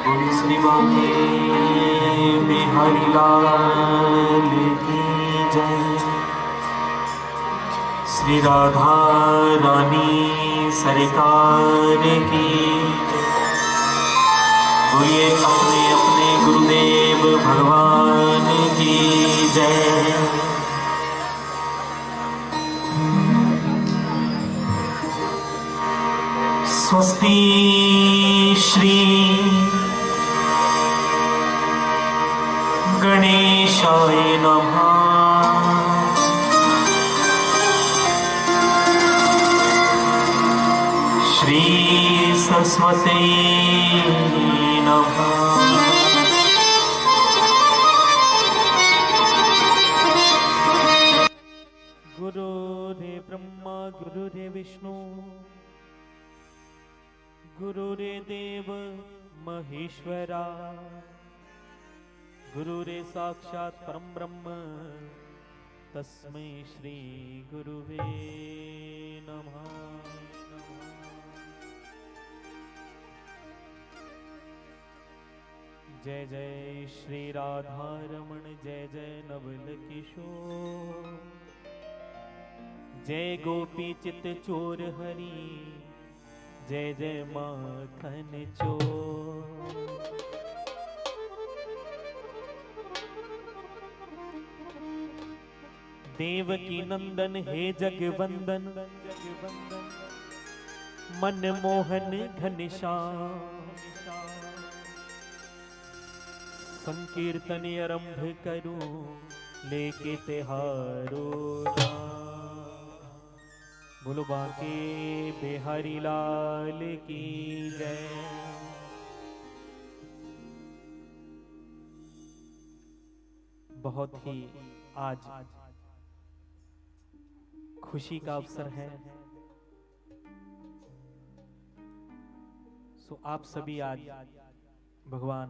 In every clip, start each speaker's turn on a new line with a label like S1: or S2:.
S1: बोलो श्री बांके बिहारी लाल की जय। श्री राधा रानी सरकार की जय। बोलिए अपने अपने गुरुदेव भगवान की जय। स्वस्ति श्री गणेशाय नमः। श्री सरस्वती नमः।
S2: गुरुदेव ब्रह्मा गुरुदेव विष्णु गुरुदेव महेश्वरा गुरुरे साक्षात् परम ब्रह्म तस्मै श्री गुरुवे नमः। जय जय श्री राधा रमण जय जय नवल किशोर जय गोपी चित चोर हरि जय जय माखन चोर। देवकी नंदन हे जगवंदन मनमोहन घनश्याम संकीर्तन आरंभ करूं लेके तिहारो बोलो बांके बिहारी लाल की जय। बहुत ही आज खुशी का अवसर है। सो आप सभी आज भगवान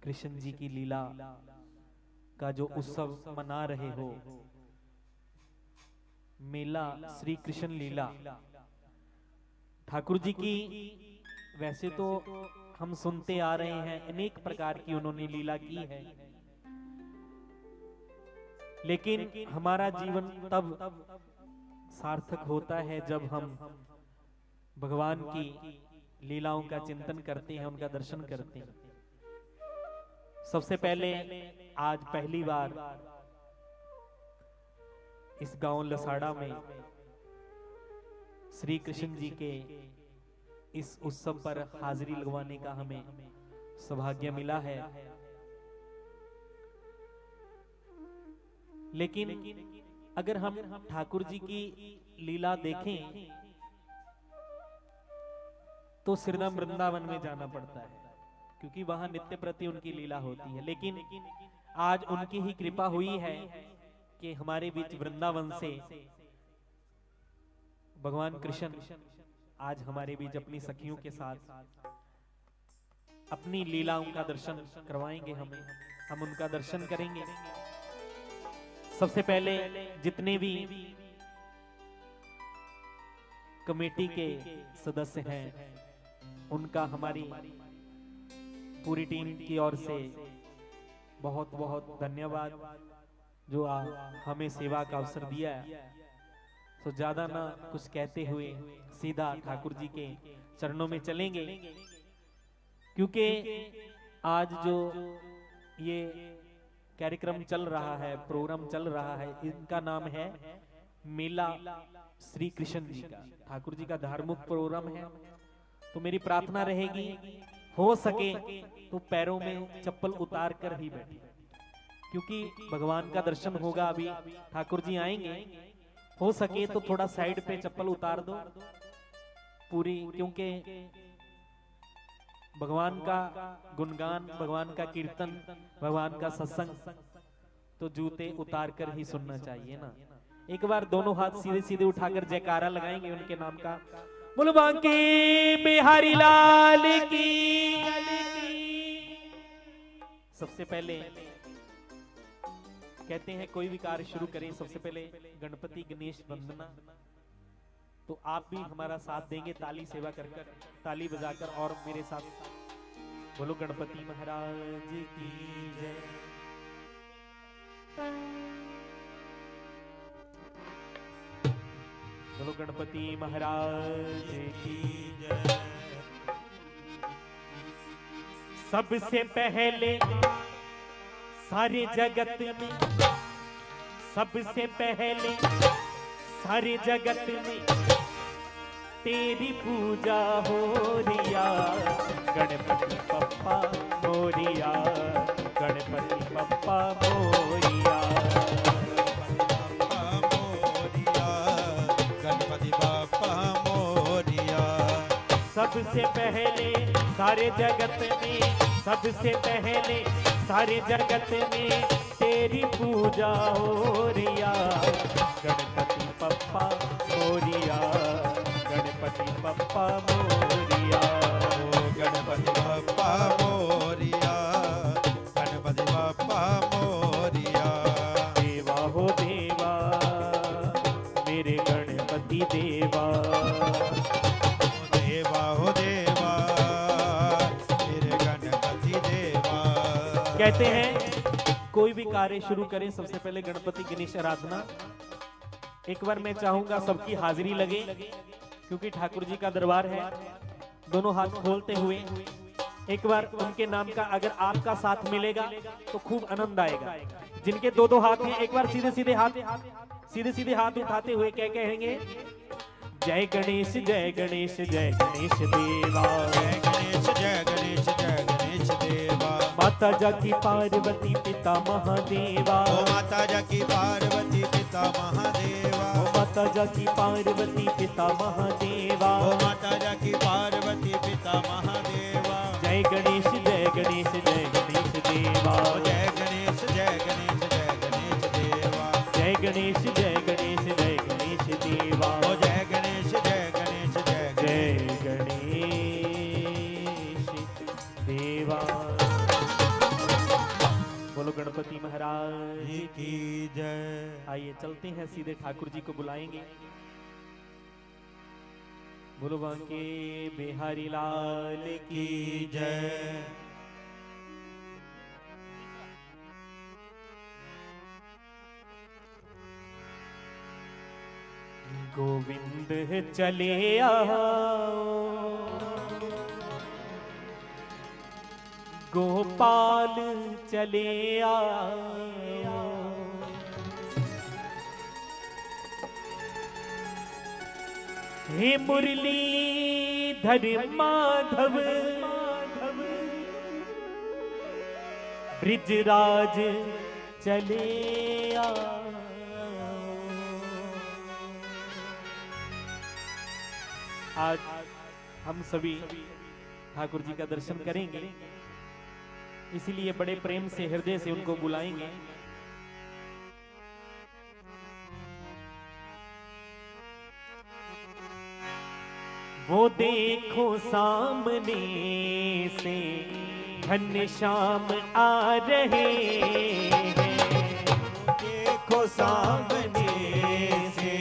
S2: कृष्ण जी की लीला का जो उत्सव मना रहे हो, मेला श्री कृष्ण लीला ठाकुर जी की। वैसे तो हम सुनते आ रहे हैं अनेक प्रकार की उन्होंने लीला की है, लेकिन हमारा जीवन तब सार्थक होता है जब हम भगवान की लीलाओं का चिंतन करते हैं, उनका दर्शन करते हैं। सबसे पहले आज पहली बार इस गांव लसाड़ा में श्री कृष्ण जी के इस उत्सव पर हाजिरी लगवाने का हमें सौभाग्य मिला है। लेकिन अगर हम ठाकुर जी की लीला देखें तो श्रीधाम वृंदावन में जाना पड़ता है, क्योंकि वहां नित्य प्रति उनकी लीला होती है। लेकिन आज उनकी ही कृपा हुई है कि हमारे बीच वृंदावन से भगवान कृष्ण आज हमारे बीच अपनी सखियों के साथ अपनी लीलाओं का दर्शन करवाएंगे। हम उनका दर्शन करेंगे। सबसे पहले जितने भी कमेटी के सदस्य हैं उनका हमारी पूरी टीम की ओर से बहुत बहुत धन्यवाद, जो हमें सेवा का अवसर दिया है। तो ज्यादा ना कुछ कहते हुए सीधा ठाकुर जी के चरणों में चलेंगे, क्योंकि आज जो ये कार्यक्रम चल रहा है, प्रोग्राम चल रहा है, इनका नाम है मेला श्री कृष्ण जी का। ठाकुर जी का धार्मिक प्रोग्राम है। तो मेरी प्रार्थना रहेगी हो सके तो पैरों में चप्पल उतार कर ही बैठे, क्योंकि भगवान का दर्शन होगा। अभी ठाकुर जी आएंगे, हो सके तो थोड़ा साइड पे चप्पल उतार दो पूरी, क्योंकि भगवान का गुणगान, भगवान का कीर्तन, भगवान का सत्संग तो जूते उतार कर ही सुनना चाहिए ना। एक बार दोनों हाथ सीधे सीधे उठाकर जयकारा लगाएंगे उनके नाम का। बोलो बांके बिहारी लाल की। सबसे पहले कहते हैं कोई भी कार्य शुरू करें, सबसे पहले गणपति गणेश वंदना। तो आप भी हमारा साथ देंगे ताली सेवा कर कर, ताली बजाकर और मेरे साथ बोलो गणपति महाराज की जय। बोलो गणपति महाराज की जय। सबसे पहले सारे जगत में, सबसे पहले सारे जगत में तेरी पूजा हो रिया, गणपति पप्पा मोरिया, गणपति पप्पा मोरिया,
S3: गणपति बाप्पा मोरिया।
S2: सबसे पहले सारे जगत में, सबसे पहले सारे जगत में तेरी पूजा हो रिया, गणपति पप्पा मोरिया, गणपति पप्पा मोरिया,
S3: गणपति बाप्पा मोरिया, गणपति बाप्पा मोरिया।
S2: देवा हो देवा मेरे गणपति देवा,
S3: देवा हो देवा मेरे गणपति देवा।
S2: कहते हैं कोई भी कार्य शुरू करें सबसे पहले गणपति गणेश आराधना। एक बार मैं चाहूंगा सबकी हाजिरी लगे, क्योंकि ठाकुर जी का दरबार है। दोनों हाथ खोलते हुए एक बार उनके नाम का अगर आपका साथ मिलेगा तो खूब आनंद आएगा। जिनके दो दो हाथ हैं एक बार सीधे सीधे हाथ उठाते हुए क्या कहेंगे? जय गणेश जय गणेश जय गणेश देवा,
S3: जय गणेश जय गणेश जय गणेश देवा।
S2: माता जाकी पार्वती पिता महादेवा,
S3: ओ माता जाकी पार्वती पिता महादेवा,
S2: ओ माता जाकी पार्वती पिता महादेवा,
S3: ओ माता जाकी पार्वती पिता महादेवा।
S2: जय गणेश जय गणेश जय गणेश देवा,
S3: जय गणेश जय गणेश जय गणेश देवा।
S2: जय गणेश जय गणेश जय गणेश देवा,
S3: ओ जय गणेश जय गणेश जय
S2: जय गणेश देवा। बोलो गणपति महाराज
S3: की जय।
S2: आइए चलते हैं सीधे ठाकुर जी को बुलाएंगे। बोलो बांके बिहारी लाल की
S3: जय।
S2: गोविंद चले आओ, गोपाल चले आओ, हे मुरलीधर माधव ब्रिजराज चले आओ। आज हम सभी ठाकुर जी का दर्शन करेंगे, इसीलिए बड़े प्रेम से हृदय से उनको बुलाएंगे। वो देखो सामने से घनश्याम आ रहे हैं,
S3: देखो सामने से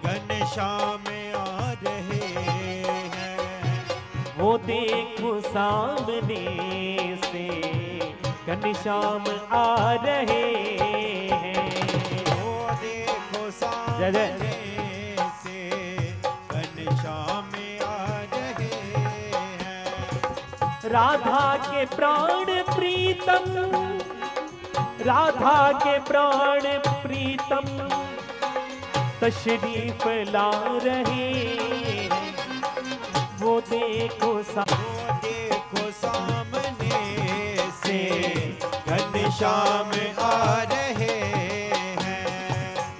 S3: घनश्याम आ रहे हैं।
S2: वो देखो सामने से घनश्याम आ रहे हैं।
S3: वो देखो सामने से घनश्याम आ रहे हैं।
S2: राधा के प्राण प्रीतम, राधा के प्राण प्रीतम तशरीफ ला रहे हैं। वो देखो
S3: सामने से घनश्याम आ रहे हैं।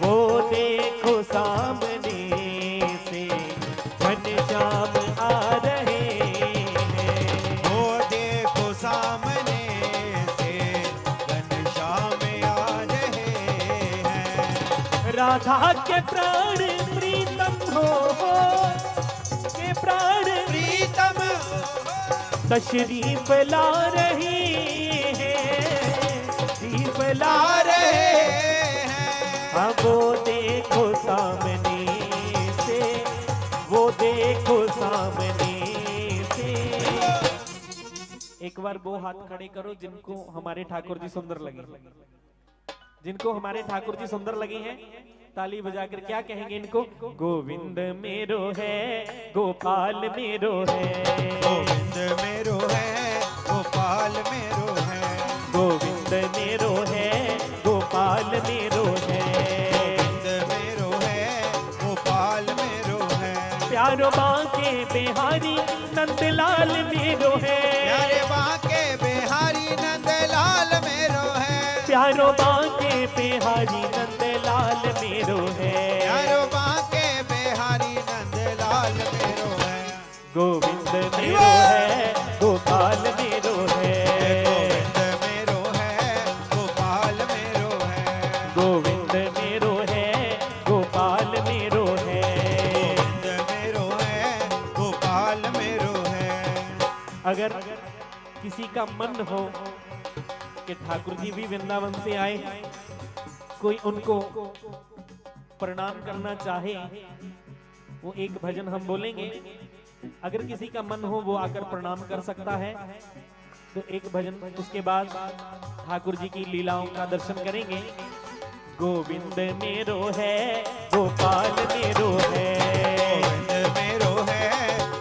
S2: वो देखो सामने से घनश्याम आ रहे हैं।
S3: वो देखो सामने से घनश्याम आ रहे हैं।
S2: राधा के प्राण प्रीतम हो, के प्राण
S3: प्रीतम
S2: तशरीफ ला रहे हैं, तशरीफ ला
S3: रहे हैं।
S2: अब वो देखो सामने से, वो देखो सामने से। एक बार वो हाथ खड़े करो जिनको हमारे ठाकुर जी सुंदर लगे। जिनको हमारे ठाकुर जी सुंदर लगे हैं ताली बजाकर क्या कहेंगे इनको? गोविंद मेरो है, गोपाल मेरो है,
S3: गोविंद मेरो है, गोपाल मेरो है,
S2: गोविंद मेरो है, गोपाल मेरो है,
S3: गोविंद मेरो है, गोपाल मेरो है,
S2: प्यारो बांके बिहारी नंदलाल मेरो है,
S3: प्यारे बांके बिहारी नंदलाल मेरो है,
S2: प्यारो बांके बिहारी नंदलाल मेरो है,
S3: प्यारो बांके बिहारी नंदलाल मेरो है,
S2: गोविंद मेरो है, गोपाल मेरो है,
S3: गोविंद मेरो है, गोपाल मेरो है,
S2: गोविंद मेरो है, गोपाल मेरो है।
S3: गोविंद मेरो है, गोपाल मेरो है।
S2: अगर किसी का मन हो कि ठाकुर जी भी वृंदावन से आए, कोई उनको प्रणाम करना चाहे, वो एक भजन हम बोलेंगे। अगर किसी का मन हो वो आकर प्रणाम कर सकता है, तो एक भजन, उसके बाद ठाकुर जी की लीलाओं का दर्शन करेंगे। गोविंद मेरो है, गोपाल मेरो है,
S3: गोविंद मेरो है,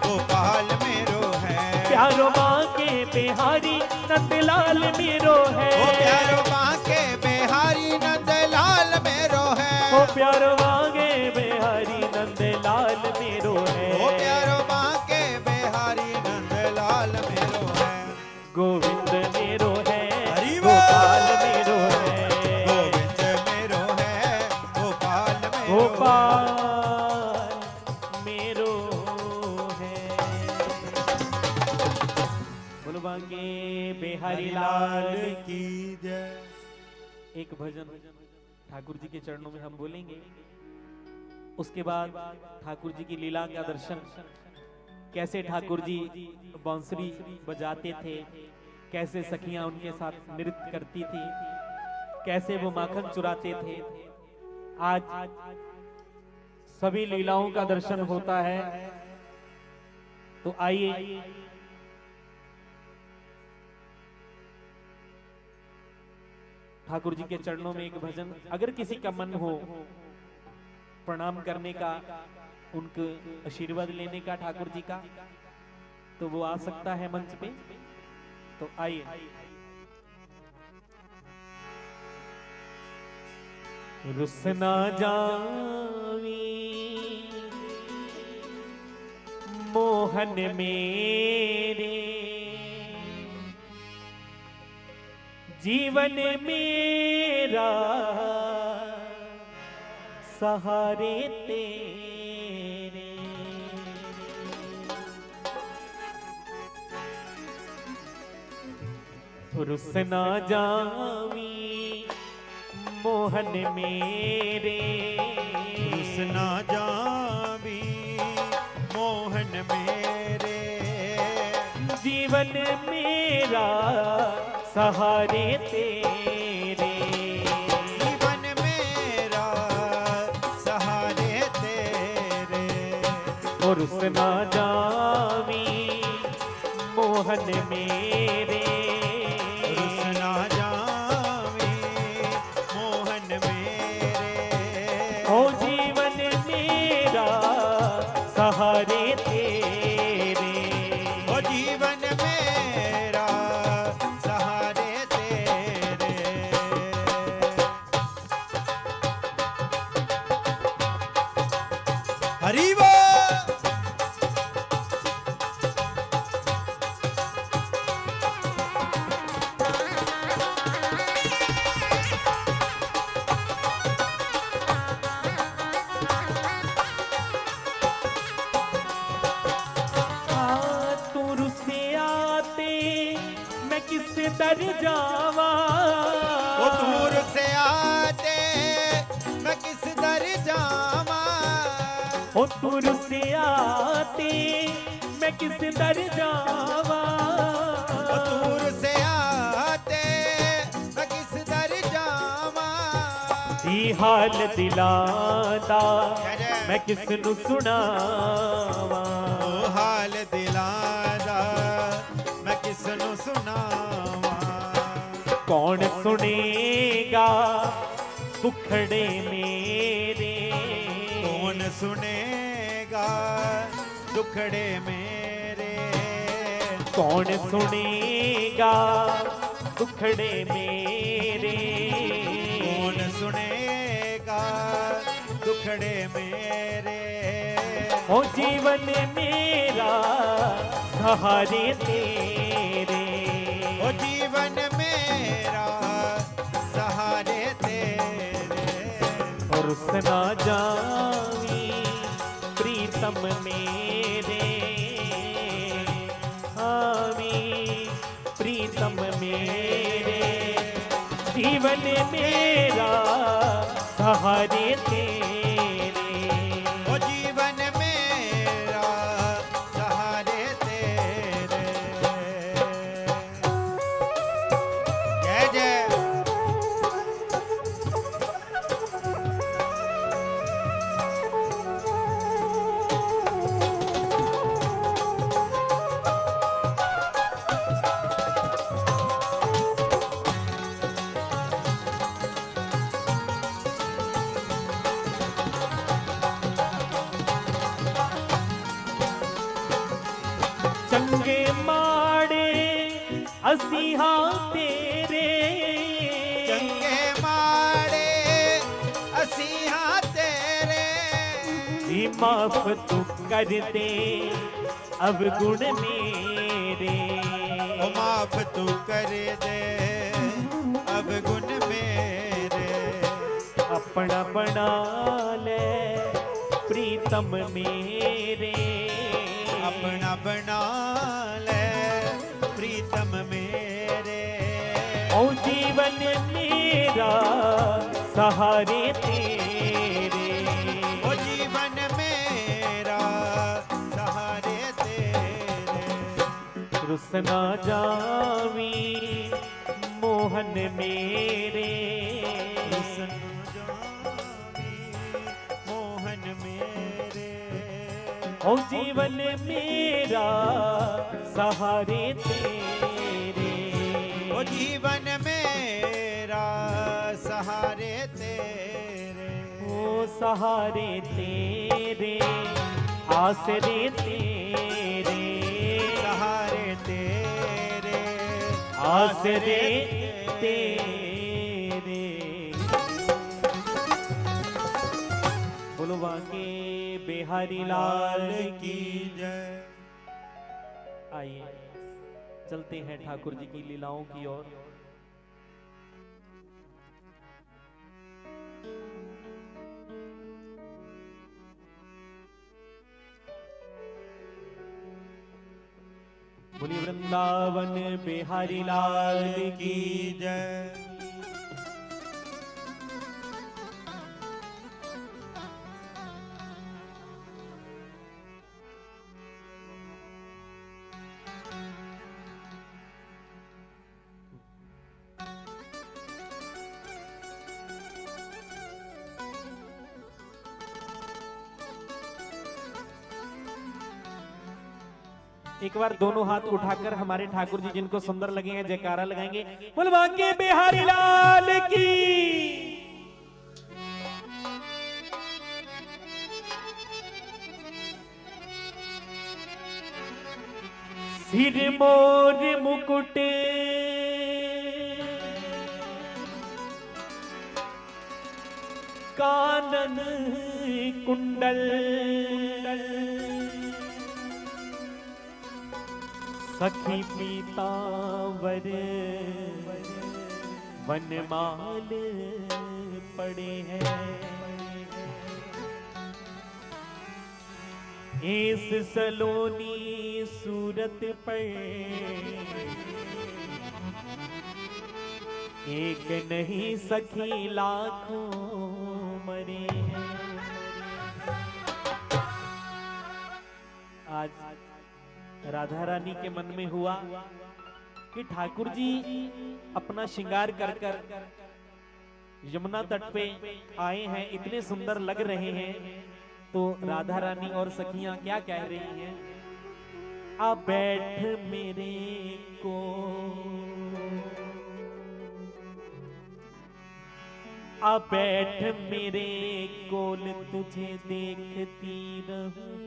S3: गोपाल मेरो है,
S2: प्यारो बांके बिहारी नंदलाल मेरो है,
S3: ओ प्यारो बांके बिहारी नंदलाल मेरो है,
S2: ओ प्यारो बांके बिहारी नंदलाल मेरो है,
S3: ओ प्यारो बांके बिहारी नंदलाल मेरो है,
S2: गोविंद मेरो है,
S3: हरि बोल।
S2: गोपाल मेरो है,
S3: गोविंद मेरो है, गोपाल मेरो
S2: गोपाल मेरो है। बोलो बांके बिहारी लाल
S3: की जय।
S2: एक भजन ठाकुर जी के चरणों में हम बोलेंगे। उसके बाद ठाकुर जी की लीला का दर्शन, कैसे ठाकुर जी बांसुरी बजाते थे, कैसे सखियां उनके साथ नृत्य करती थी, कैसे वो माखन चुराते थे। आज सभी लीलाओं का दर्शन होता है। तो आइए ठाकुर जी के चरणों में एक भजन, अगर किसी का मन हो प्रणाम करने का, उनके आशीर्वाद लेने का ठाकुर जी का, तो वो आ सकता है मंच पे। तो आइए। रुसना जावी मोहन मेरे, जीवन मेरा सहारे तेरे। रुसना जावी मोहन मेरे,
S3: रुसना जावी मोहन मेरे,
S2: जीवन मेरा सहारे तेरे।
S3: जीवन मेरा सहारे तेरे।
S2: और रुसना जावी मोहन मेरे,
S3: रुसना जावी मोहन मेरे,
S2: ओ जीवन मेरा सहारे तेरे।
S3: ओ जीवन मेरा सहारे तेरे। हरि बोल।
S2: तू रुसे आते मैं किस दर जावा,
S3: ओ दूर से आते मैं किस दर जावा,
S2: ओ तू रुसे आते मैं किस दर जावा।
S3: ओ दूर से आते मैं किस दर जावा,
S2: दी हाल दिलादा मैं किस नु सुनावा।
S3: ओ हाल दिलादा मैं किस किसनु सुनावा।
S2: कौन सुनेगा दुखड़े मेरे,
S3: कौन सुनेगा दुखड़े मेरे,
S2: कौन सुनेगा दुखड़े मेरे,
S3: कौन सुनेगा दुखड़े मेरे।
S2: ओ जीवन मेरा सहारे तेरे,
S3: ओ जीवन मेरा सहारे तेरे।
S2: और सुना जावी प्रीतम मेरे, आवी प्रीतम मेरे, जीवन मेरा सहारे तेरे,
S3: ओ जीवन मेरा सहारे तेरे। जय जय।
S2: चंगे माड़े असीहा तेरे,
S3: चंगे माड़े असीहा तेरे।
S2: भी माफ तू कर दे अब गुण मेरे,
S3: ओ माफ तू कर दे अब गुण मेरे।
S2: अपना बना ले प्रीतम मेरे,
S3: अपना बना ले प्रीतम मेरे।
S2: ओ जीवन मेरा सहारे तेरे,
S3: ओ जीवन मेरा सहारे तेरे।
S2: रुसना जावी मोहन मेरे,
S3: हुस्न जावी मोहन मेरे।
S2: ओ जीवन मेरा सहारे तेरे,
S3: ओ जीवन मेरा सहारे तेरे।
S2: ओ सहारे तेरे, आसरे तेरे,
S3: सहारे तेरे,
S2: आसरे तेरे। बोलो बांके बिहारी लाल की।
S3: जय।
S2: आइए चलते हैं ठाकुर जी की लीलाओं की ओर। बोलिए वृंदावन बिहारी लाल की।
S3: जय।
S2: एक बार दोनों हाथ उठाकर हमारे ठाकुर जी जिनको सुंदर लगे हैं जयकारा लगाएंगे। बोल बांके बिहारी लाल की। सिर मोर मुकुट कानन कुंडल सखी पीतांबर वनमाल पड़े हैं। इस सलोनी सूरत पर एक नहीं सखी लाखों मरे हैं। आज राधा रानी के मन में हुआ कि ठाकुर जी अपना श्रृंगार कर कर यमुना तट पे आए हैं, इतने सुंदर लग रहे हैं, तो राधा रानी और सखियां क्या कह रही हैं। आ बैठ मेरे को, आ बैठ मेरे कोल तुझे देखती रहूं।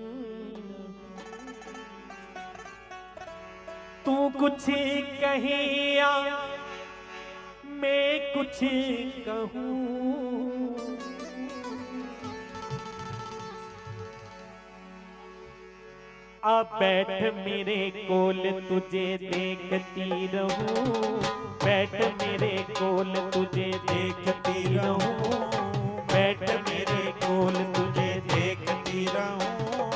S2: तू कुछ कहे या मैं कुछ कहूं, आ बैठ मेरे कोल तुझे देखती रहूं, बैठ मेरे कोल तुझे देखती रहूं, बैठ मेरे कोल तुझे देखती रहूं।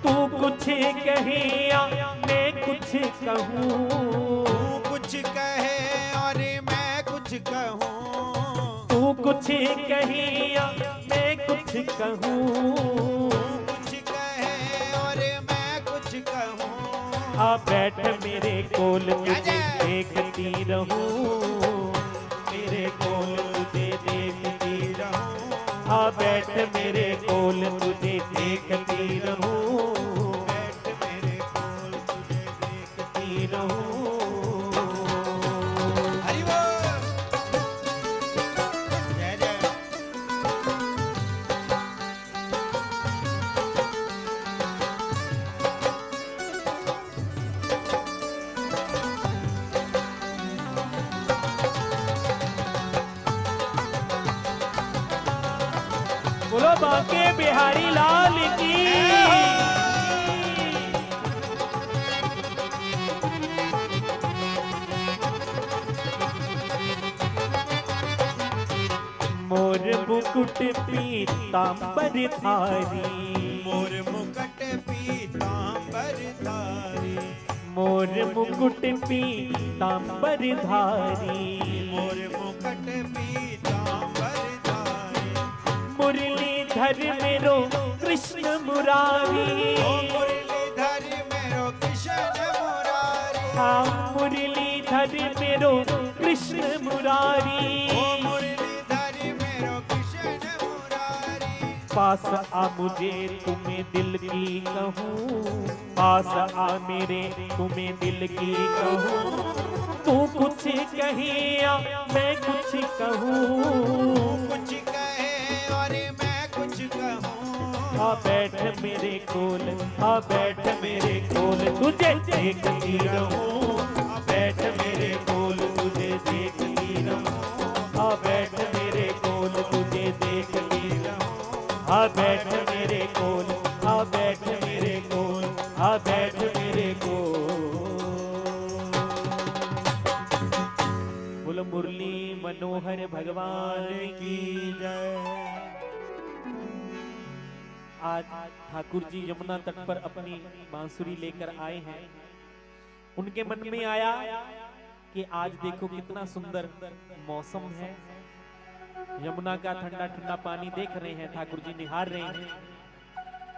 S2: तू कुछ कहे या मैं कुछ कहूं,
S3: तू कुछ कहे और मैं कुछ कहूँ,
S2: तू कुछ कहे या मैं कुछ कहूं। आ बैठ मेरे कोल तुझे देखती रहूं, मेरे कोल तुझे देखती रहूं। आ बैठ मेरे कोल तुझे देखती रहूं, बैठ मेरे कोल तुझे देखती रहूं।
S3: हरि बोल। जय जय।
S2: बोलो बांके बिहारी लाल की। मोर मुकुट पीतांबर धारी,
S3: मोर मुकुट पीतांबर धारी,
S2: मोर मुकुट पीतांबर धारी,
S3: मोर मुकुट पीतांबर धारी।
S2: मुरलीधर मेरो कृष्ण मुरारी,
S3: ओ मुरलीधर मेरो कृष्ण मुरारी,
S2: हाँ मुरलीधर मेरो कृष्ण मुरारी।
S3: ओ मुरलीधर मेरो कृष्ण मुरारी।
S2: पास आ मुझे तुम्हें दिल की कहूँ, पास आ मेरे तुम्हें दिल की कहूँ। तू कुछ कहे या मैं कुछ कहूँ,
S3: कुछ कहे और मैं कुछ कहूँ।
S2: आ बैठ मेरे कोल, आ बैठ मेरे कोल तुझे देखती रहूं, आ बैठ मेरे कोल तुझे देखती रहूं। आ बैठ मेरे कोल तुझे देखती रहूं, आ बैठ मेरे कोल, आ बैठ मेरे कोल, आ बैठ मेरे कोल। बोलो मुरली मनोहर भगवान की
S3: जय।
S2: आज ठाकुर जी यमुना तट पर अपनी बांसुरी लेकर आए हैं। उनके मन में आया कि आज देखो कितना सुंदर मौसम है, यमुना का ठंडा ठंडा पानी देख रहे हैं, ठाकुर जी निहार रहे हैं।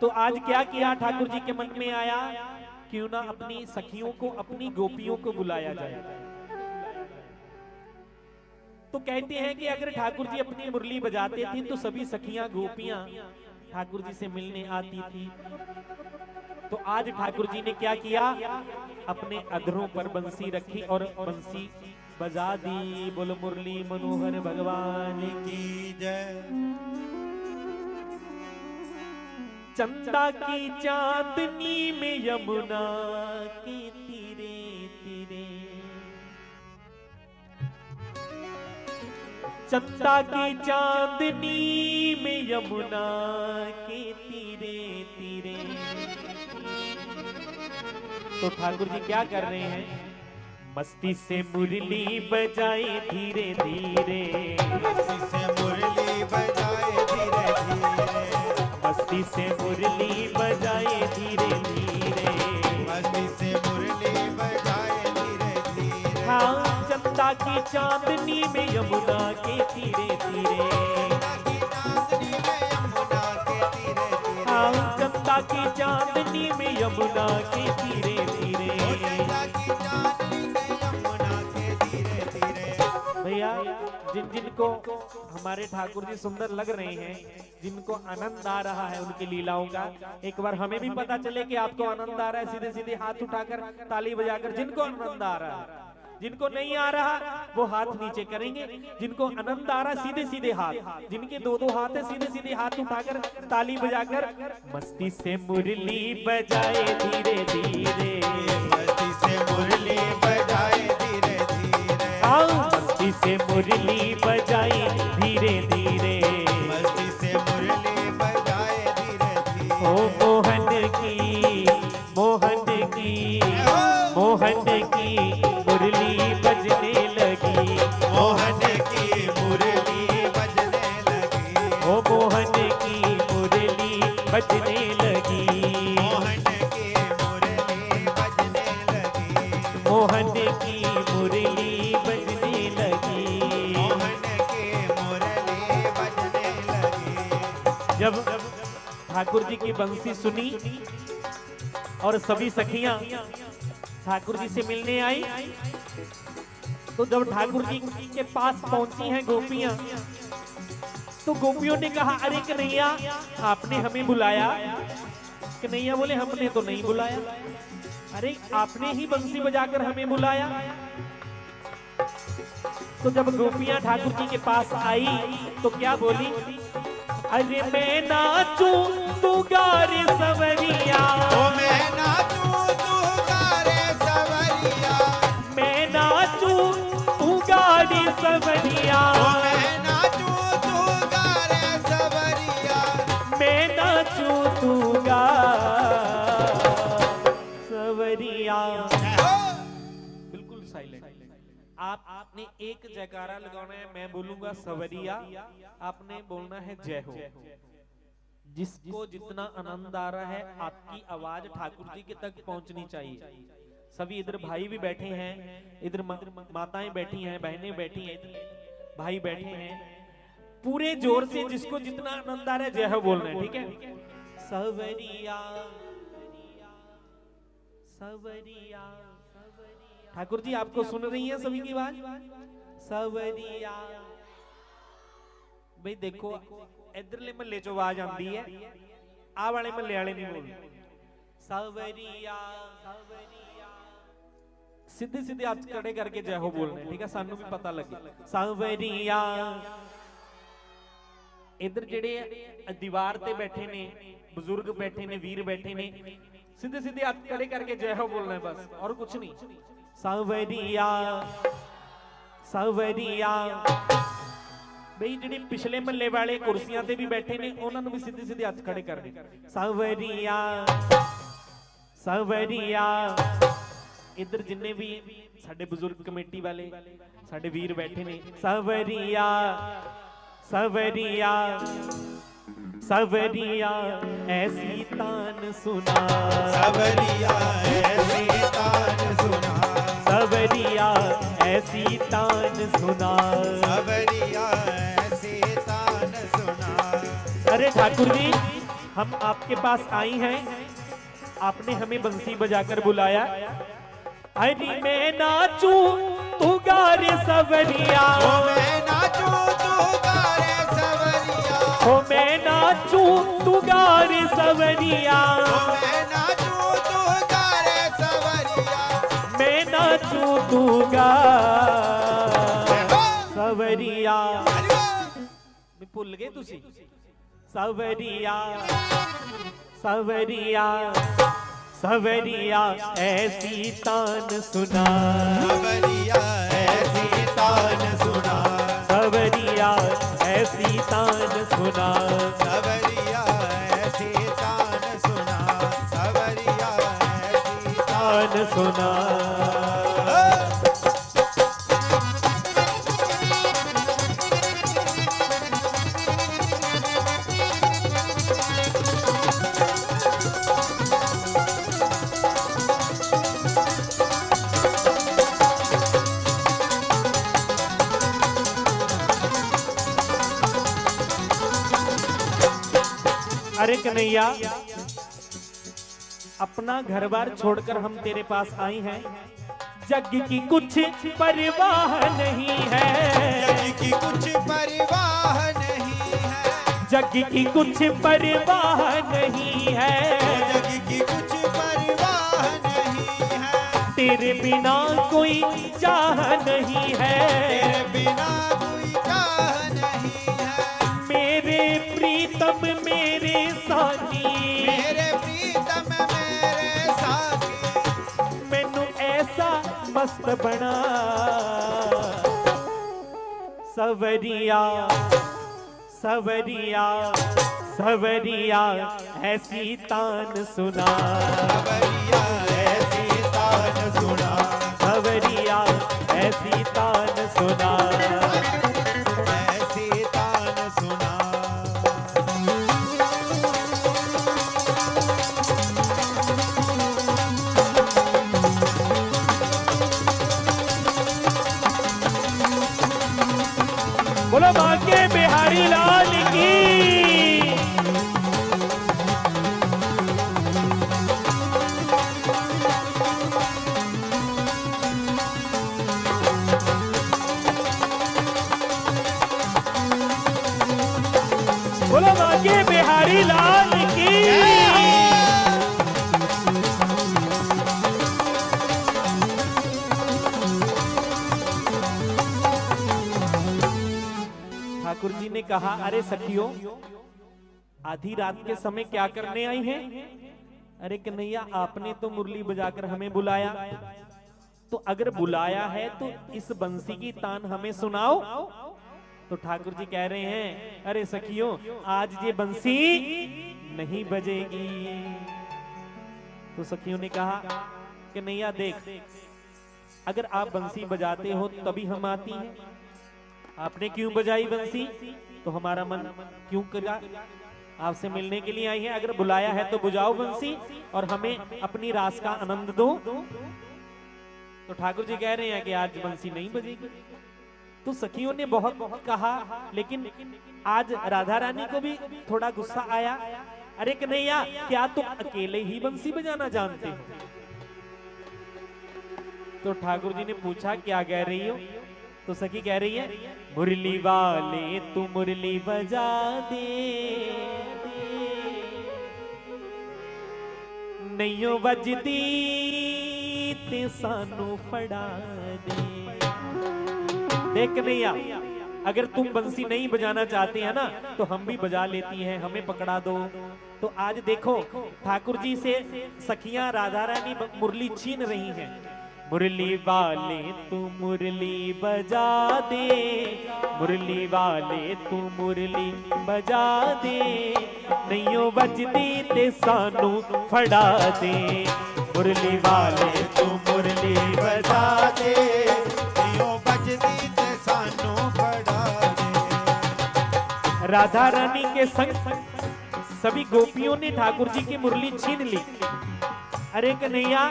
S2: तो आज क्या किया ठाकुर जी के मन में आया, क्यों ना अपनी सखियों को, अपनी गोपियों को बुलाया जाए। तो कहते हैं कि अगर ठाकुर जी अपनी मुरली बजाते थे तो सभी सखियां गोपियां ठाकुर जी से मिलने आती थी। तो आज ठाकुर जी ने क्या किया, अपने अधरों पर बंसी रखी और बंसी बजा दी। बोलो मुरली मनोहर भगवान की
S3: जय।
S2: चंदा की चांदनी में यमुना के तीरे तीरे, चंदा की चांदनी में यमुना के तीरे तीरे। तो ठाकुर जी क्या कर रहे हैं, मस्ती से मुरली बजाए धीरे धीरे,
S3: मस्ती से मुरली बजाए धीरे धीरे,
S2: मस्ती से मुरली बजाए धीरे धीरे,
S3: मस्ती से मुरली बजाए धीरे धीरे।
S2: हाँ चंदा की चांदनी में यमुना के तीरे तीरे, हाँ चंदा की चांदनी में यमुना के तीरे तीरे। भैया जिनको हमारे ठाकुर जी सुंदर लग रहे हैं, जिनको आनंद आ रहा है उनकी लीलाओं का, एक बार हमें भी पता चले कि आपको आनंद आ रहा है, सीधे सीधे हाथ उठाकर ताली बजाकर जिनको आनंद आ रहा है। जिनको नहीं आ रहा वो हाथ नीचे करेंगे, जिनको आनंद आ रहा सीधे सीधे हाथ, जिनके दो दो हाथ है सीधे सीधे हाथ उठाकर ताली बजाकर मस्ती से मुरली बजाए धीरे धीरे,
S3: मस्ती से मुरली बजाए धीरे धीरे,
S2: मस्ती से मुरली बजाए धीरे धीरे,
S3: मस्ती से मुरली बजाए धीरे धीरे।
S2: ओ मोहन की मोहन की मोहन की मुरली बजने लगी,
S3: मोहन की मुरली बजने लगी,
S2: ओ मोहन की मुरली बजने लगी,
S3: मोहन की मुरली बजने लगी,
S2: मोहन की मुरली बजने लगी।
S3: मोहन की मुरली बजने लगी।
S2: जब ठाकुर जी की बंसी सुनी और सभी सखियां ठाकुर जी से मिलने आई, तो जब ठाकुर जी के पास पहुंची हैं गोपियां, तो गोपियों ने कहा अरे कन्हैया आपने हमें बुलाया? कन्हैया बोले हमने तो नहीं बुलाया। अरे आपने ही बंसी बजाकर हमें बुलाया। तो जब गोपियां ठाकुर जी के पास आई तो क्या बोली? अरे मैं नाचूं तू गा रे सवरिया,
S3: ओ मैं नाचूं तू गा रे सवरिया,
S2: मैं नाचूं तू गा रे सवरिया,
S3: ओ मैं नाचूं तू गा रे सवरिया,
S2: मैं नाचूं तू गा सवरिया। बिल्कुल साइलेंट। आपने एक जयकारा लगाना है, मैं बोलूंगा सवरिया, आपने बोलना है जय हो। जिसको जितना आनंद आ रहा है आपकी आवाज ठाकुर जी के तक पहुंचनी चाहिए। सभी इधर भाई भी बैठे हैं, इधर माताएं बैठी हैं, बहनें बैठी हैं, भाई बैठे हैं। पूरे जोर से जिसको जितना आनंद आ रहा है जय हो बोलना है, ठीक है? सवरिया सवरिया। ठाकुर जी आपको सुन रही है सभी की आवाज? सवरिया। भाई देखो इधरले महल्ले चो आवाज आती है, आ वाले महल्ले वाले नहीं बोलते। सवरिया सवरिया। सीधे सीधे हाथ खड़े करके जय हो बोलना है, ठीक है? सानू भी पता लगे। सवरिया। इधर जेड़े दीवार ते बैठे ने बुजुर्ग बैठे ने, वीर बैठे ने, सीधे सीधे हाथ खड़े करके जय हो बोलना है बस, और कुछ नहीं। सवरिया सवरिया। भाई जिहड़े पिछले महल्ले वाले कुर्सियां ते भी बैठे ने उन्हां नूं भी सीधे सीधे हाथ खड़े करने। सवरिया सवरिया। इधर जिन्ने भी साडे बुजुर्ग कमेटी वाले साडे वीर बैठे ने, सवरिया सवरिया सवरिया ऐसी तान सुना,
S3: सवरिया ऐसी तान सुना,
S2: सवरिया ऐसी तान सुना,
S3: सवरिया ऐसी तान सुना।
S2: अरे ठाकुर जी हम आपके पास आई हैं, आपने हमें बंसी बजाकर बुलाया। अरे मैं नाचूं तू गा रे सवरिया,
S3: ओ मैं नाचूं तू गा रे सवरिया,
S2: ओ मैं नाचूं तू गा रे सवरिया,
S3: ओ मैं नाचूं तू गा रे सवरिया,
S2: मैं नाचूं तू गा सवरिया। मैं भुल गए तुसी? सवरिया सवरिया सवरिया ऐसी तान सुना,
S3: सवरिया ऐसी तान सुना,
S2: सवरिया ऐसी तान सुना,
S3: सवरिया ऐसी तान सुना, सवरिया ऐसी
S2: तान सुना। अरे कन्हैया अपना घर बार छोड़कर हम तेरे पास आई हैं, जग की कुछ परवाह नहीं है,
S3: जग की कुछ परवाह नहीं है,
S2: जग की कुछ परवाह नहीं है,
S3: जग की कुछ परवाह नहीं है,
S2: तेरे बिना कोई चाह नहीं है,
S3: तेरे बिना कोई चाह नहीं है,
S2: मेरे प्रीतम मेरे साथी,
S3: मेरे प्रीतम मेरे साथी,
S2: मैनू ऐसा मस्त बना सवरिया सवरिया सवरिया ऐसी तान सुना,
S3: सवरिया ऐसी तान सुना,
S2: सवरिया ऐसी तान सुना,
S3: ऐसी तान सुना।
S2: बोलो बांके बिहारी लाल की। बोलो बांके बिहारी लाल की। ठाकुर जी ने कहा, अरे सखियों, आधी रात के समय क्या करने आई हैं? अरे कन्हैया, आपने तो मुरली बजाकर हमें बुलाया, तो अगर बुलाया है तो इस बंसी की तान हमें सुनाओ। तो ठाकुर जी कह रहे हैं, अरे सखियों, आज ये बंसी नहीं बजेगी। तो सखियों ने कहा, कन्हैया देख, अगर आप बंसी बजाते हो तभी हम आती हैं, आपने क्यों बजाई बंसी तो हमारा मन क्यों करा, आपसे मिलने के लिए आई है, अगर बुलाया है तो बुझाओ बंसी और हमें अपनी रास का आनंद दो। तो ठाकुर जी कह रहे हैं कि आज बंसी नहीं बजेगी। तो सखियों ने बहुत कहा, लेकिन आज राधा रानी को भी थोड़ा गुस्सा आया। अरे कन्हैया, क्या तुम अकेले ही बंसी बजाना जानते हो? तो ठाकुर जी ने पूछा, क्या कह रही हो? तो सखी कह रही है, मुरली वाले तू मुरली बजा दे, नैयो बजदी ते सानू फड़ा दे। देख कन्हैया, अगर तुम बंसी नहीं बजाना चाहते हैं ना तो हम भी बजा लेती हैं, हमें पकड़ा दो। तो आज देखो, ठाकुर जी से सखियां राधा रानी मुरली छीन रही हैं। मुरली वाले तू मुरली बजा दे, मुरली वाले तू मुरली बजा दे, नैयो बजदी ते सानू फड़ा दे। मुरली वाले तू मुरली बजा दे,
S3: नैयो बजदी ते सानू फड़ा दे।
S2: राधा रानी के संग सभी गोपियों ने ठाकुर जी की मुरली छीन ली। अरे कन्हैया,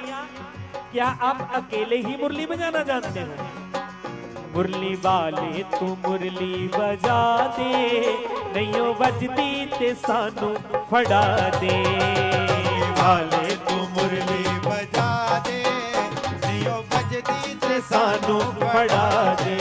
S2: क्या आप अकेले ही मुरली बजाना जानते हो? मुरली वाले तू मुरली बजा दे, नैयो बजदी ते सानू फड़ा दे।
S3: वाले तू मुरली बजा दे, नैयो बजदी ते
S2: सानू फड़ा दे।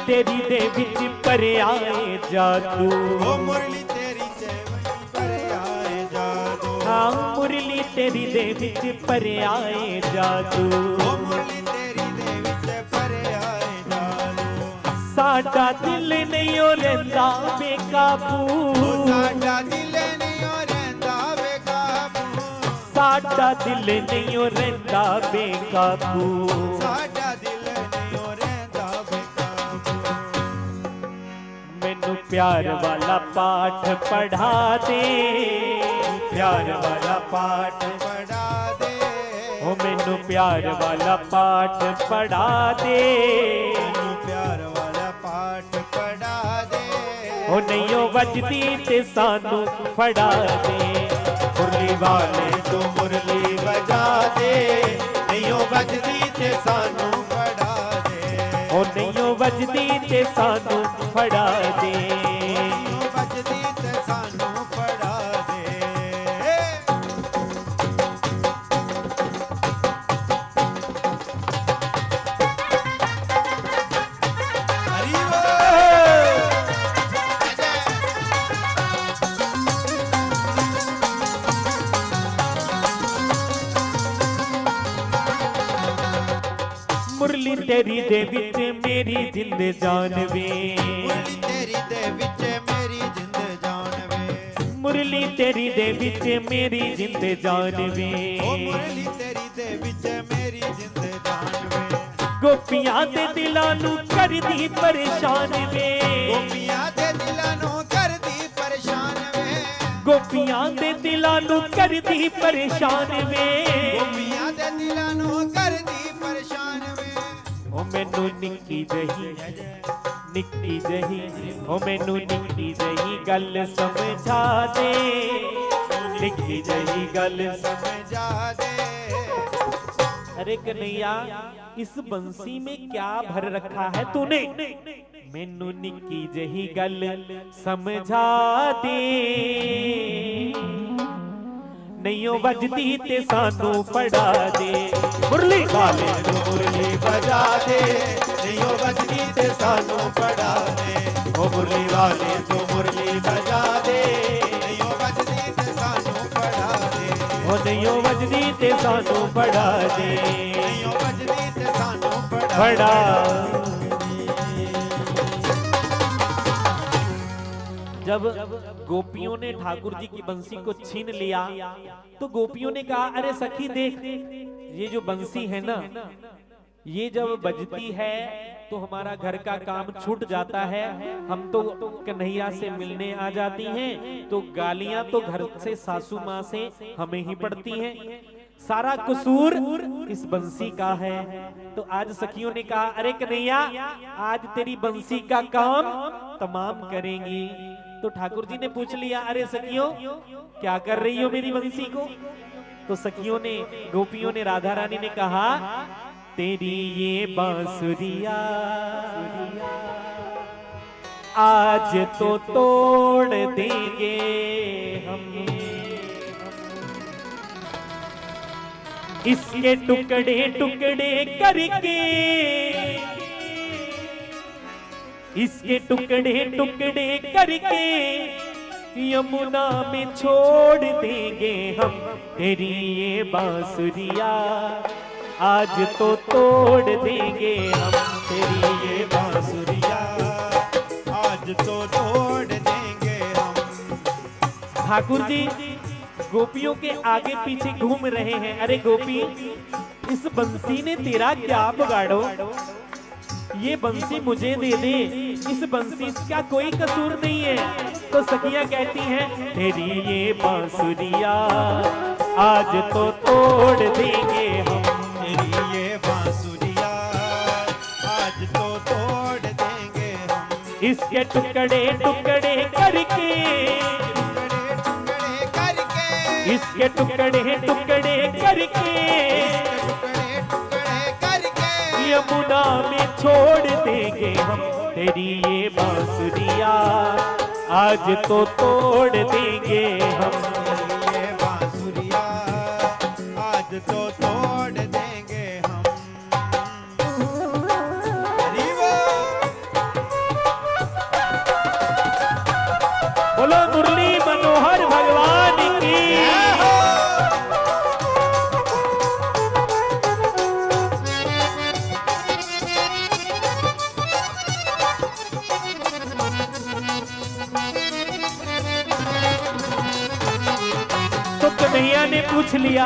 S2: तेरी दे विच पर आए जादू,
S3: ओ मुरली तेरी पर आए जादू,
S2: हाँ मुरली तेरी दे विच पर आए जादू,
S3: ओ मुरली तेरी दे विच पर आए जादू।
S2: साडा दिल नहीं ओ रहिंदा बेकाबू,
S3: साडा दिल नहीं ओ रहिंदा बेकाबू,
S2: साडा दिल नहीं ओ रहिंदा बेकाबू।
S3: साडा दिल नहीं ओ रहिंदा बेकाबू।
S2: मैनू प्यार वाला पाठ पढ़ा दे, प्यार वाला पाठ
S3: पढ़ा दे,
S2: ओ मैनू प्यार वाला पाठ पढ़ा दे,
S3: मैनू प्यार वाला पाठ पढ़ा दे।
S2: ओ नहीं बजदी ते सानू फड़ा दे,
S3: मुरली वाले तू मुरली बजा दे, नहीं बजदी ते सानू पढ़ा दे।
S2: ओ नहीं बजदी ते सानू फड़ा दे।
S3: नहीं बजदी ते सानू पढ़ा दे। हरि बोल।
S2: मुरली तेरी दे विच मेरी जिंद जान वे,
S3: मुरली तेरी दे विच मेरी जिंद जान वे।
S2: मुरली तेरी दे विच मेरी जिंद जान वे।
S3: ओ मुरली तेरी दे विच मेरी जिंद जान वे।
S2: गोपियां दे दिलां नू कर दी परेशान वे,
S3: गोपियां दे दिलां नू कर दी परेशान वे।
S2: गोपियां दे दिलां नू कर दी परेशान वे।
S3: गोपियां दे दिलां नू कर दी परेशान वे।
S2: ओ मैनू निक्की जही निक्की जही, ओ मैनू निक्की जही गल समझा दे, निक्की जही गल
S3: समझा दे।
S2: अरे कन्हैया इस बंसी में क्या भर रखा है तूने, मैनू निक्की जही गल समझा दे। नहीं बजदी ते सानू पढ़ा दे, मुरली वाले
S3: तू मुरली बजा दे, नहीं बजदी ते सानू पढ़ा दे। ओ मुरली वाले तू मुरली बजा दे, नहीं बजदी ते सानू पढ़ा दे।
S2: ओ नहीं बजदी ते सानू पढ़ा दे,
S3: नहीं बजदी ते सानू
S2: पढ़ा। जब गोपियों ने ठाकुर जी की बंसी को छीन लिया तो गोपियों ने कहा अरे सखी देख, ये जो बंसी है ना, ये जब बजती है तो हमारा घर का काम छूट जाता है, हम तो कन्हैया से मिलने आ जाती हैं, तो गालियां तो घर से सासू माँ से हमें ही पड़ती हैं, सारा कसूर इस बंसी का है। तो आज सखियों ने कहा अरे कन्हैया आज तेरी बंसी का काम तमाम करेंगी। तो ठाकुर जी ने पूछ लिया अरे सखियों क्या कर रही हो मेरी बंसी को। तो सखियों ने, गोपियों ने, राधा रानी ने कहा तेरी ये बांसुरिया आज तो तोड़ देंगे हम, इसके टुकड़े टुकड़े करके, इसके टुकड़े टुकड़े करके यमुना में छोड़ देंगे हम, तेरी ये बांसुरिया आज तो तोड़ देंगे हम,
S3: तेरी ये बांसुरिया आज तो तोड़ देंगे हम।
S2: ठाकुर जी गोपियों के आगे पीछे घूम रहे हैं। अरे गोपी इस बंसी ने तेरा क्या बिगाड़ो, ये बंसी मुझे दे दे, इस बंसी का कोई कसूर नहीं है। तो सखियां कहती हैं तेरी ये बांसुरिया आज तो तोड़ देंगे हम,
S3: तेरी ये बांसुरिया आज तो तोड़ देंगे हम,
S2: इसके टुकड़े टुकड़े करके,
S3: टुकड़े करके,
S2: इसके टुकड़े टुकड़े करके
S3: टुकड़े टुकड़े करके
S2: यमुना में छोड़ देंगे हम, तेरी ये बांसुरिया आज तो तोड़ देंगे हम।
S3: तेरी ये बांसुरिया आज तो तोड़ देंगे हम। हरि बोल।
S2: बोलो मुरली मनोहर भगवान की। तो कन्हैया ने पूछ लिया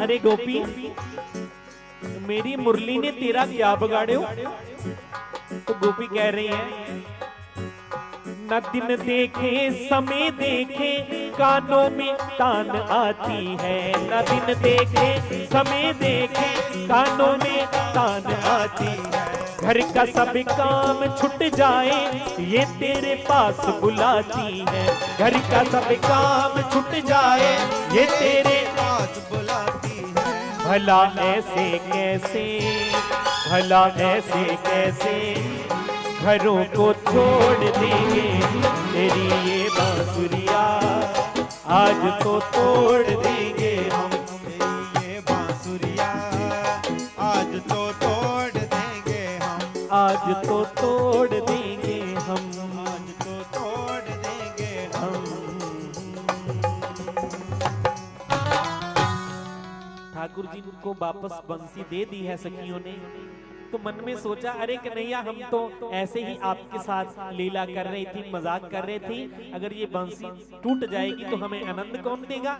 S2: अरे गोपी मेरी मुरली ने तेरा क्या बिगाड़े हो। तो गोपी कह रही है न दिन देखे समय देखे कानों में तान आती है, न दिन देखे समय देखे कानों में तान आती है। घर का सब काम छूट जाए ये तेरे पास बुलाती है, घर का सब काम छूट जाए ये तेरे
S3: पास बुलाती है।
S2: भला ऐसे कैसे, भला ऐसे कैसे घरों को छोड़ देंगे, तेरी ये बांसुरिया आज तो तोड़ देंगे हम।
S3: तेरी ये बांसुरिया आज तो तोड़ देंगे हम,
S2: आज तो तोड़ देंगे हम,
S3: आज तो तोड़ देंगे हम।
S2: ठाकुर जी को वापस बंसी दे दी है सखियों ने, तो मन में सोचा अरे कन्हैया हम तो ऐसे ही आपके साथ लीला कर रही थी, मजाक कर रही थी, अगर ये बंसी टूट जाएगी तो हमें आनंद कौन देगा।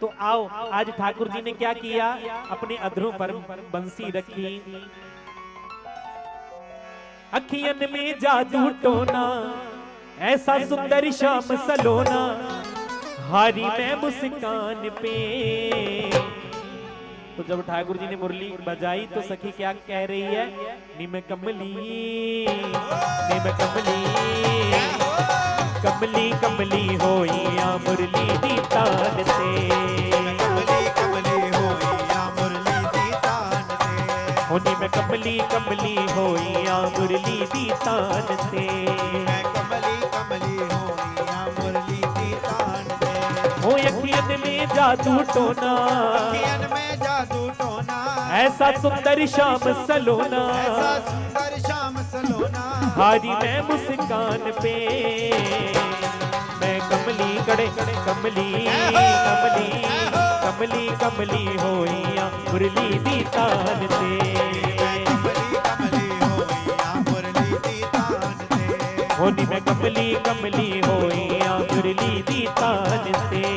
S2: तो आओ आज ठाकुर जी ने क्या किया, अपने अधरों पर बंसी रखी, अखियन में जादू टोना ऐसा सुंदर श्याम सलोना, हारी मैं मुस्कान पे। तो जब ठाकुर जी ने मुरली बजाई तो सखी क्या कह रही है, निम कमली निम कमली, कमली कमली होइया मुरली दी तान से,
S3: कमली कमली होइया मुरली दी तान से।
S2: हो निम कमली कमली होइया मुरली दी तान से,
S3: कमली कमली होइया मुरली दी तान से।
S2: हो अखियन में जादू टोना,
S3: अखियन में जादू टोना
S2: ऐसा सुंदर श्याम सलोना,
S3: ऐसा सुंदर श्याम सलोना,
S2: हारी मैं मुस्कान पे। मैं कमली कड़े कमली कमली कमली कमली होइया मुरली दी तान से,
S3: कमली कमली होइया मुरली दी तान से।
S2: होनी मैं कमली कमली होइया मुरली दी तान से।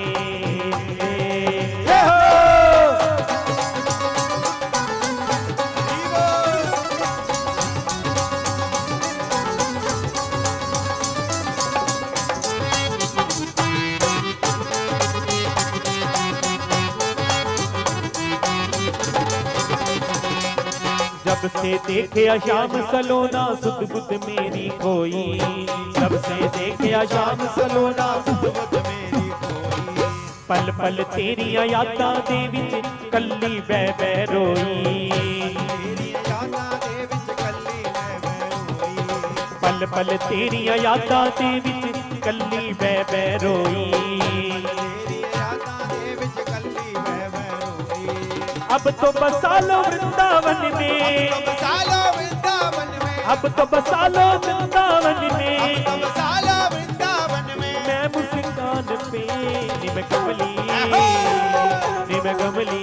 S2: जब से देखे श्याम सलोना सुध बुध मेरी खोई, जब से देखे श्याम सलोना सुध बुध मेरी खोई, पल पल तेरी यादा दे विच कल्ली बह बह रोई,
S3: तेरी यादा दे विच कल्ली बह बह रोई,
S2: पल पल तेरी यादा दे विच कल्ली बह बह रोई,
S3: तेरी यादा दे विच कल्ली बह बह रोई।
S2: अब तो बसा लो वृंदावन में,
S3: अब तो बसा लो वृंदावन में,
S2: अब तो बसा लो वृंदावन में,
S3: अब तो बसा लो वृंदावन में।
S2: मैं मुस्कान पे निम कमली निम कमली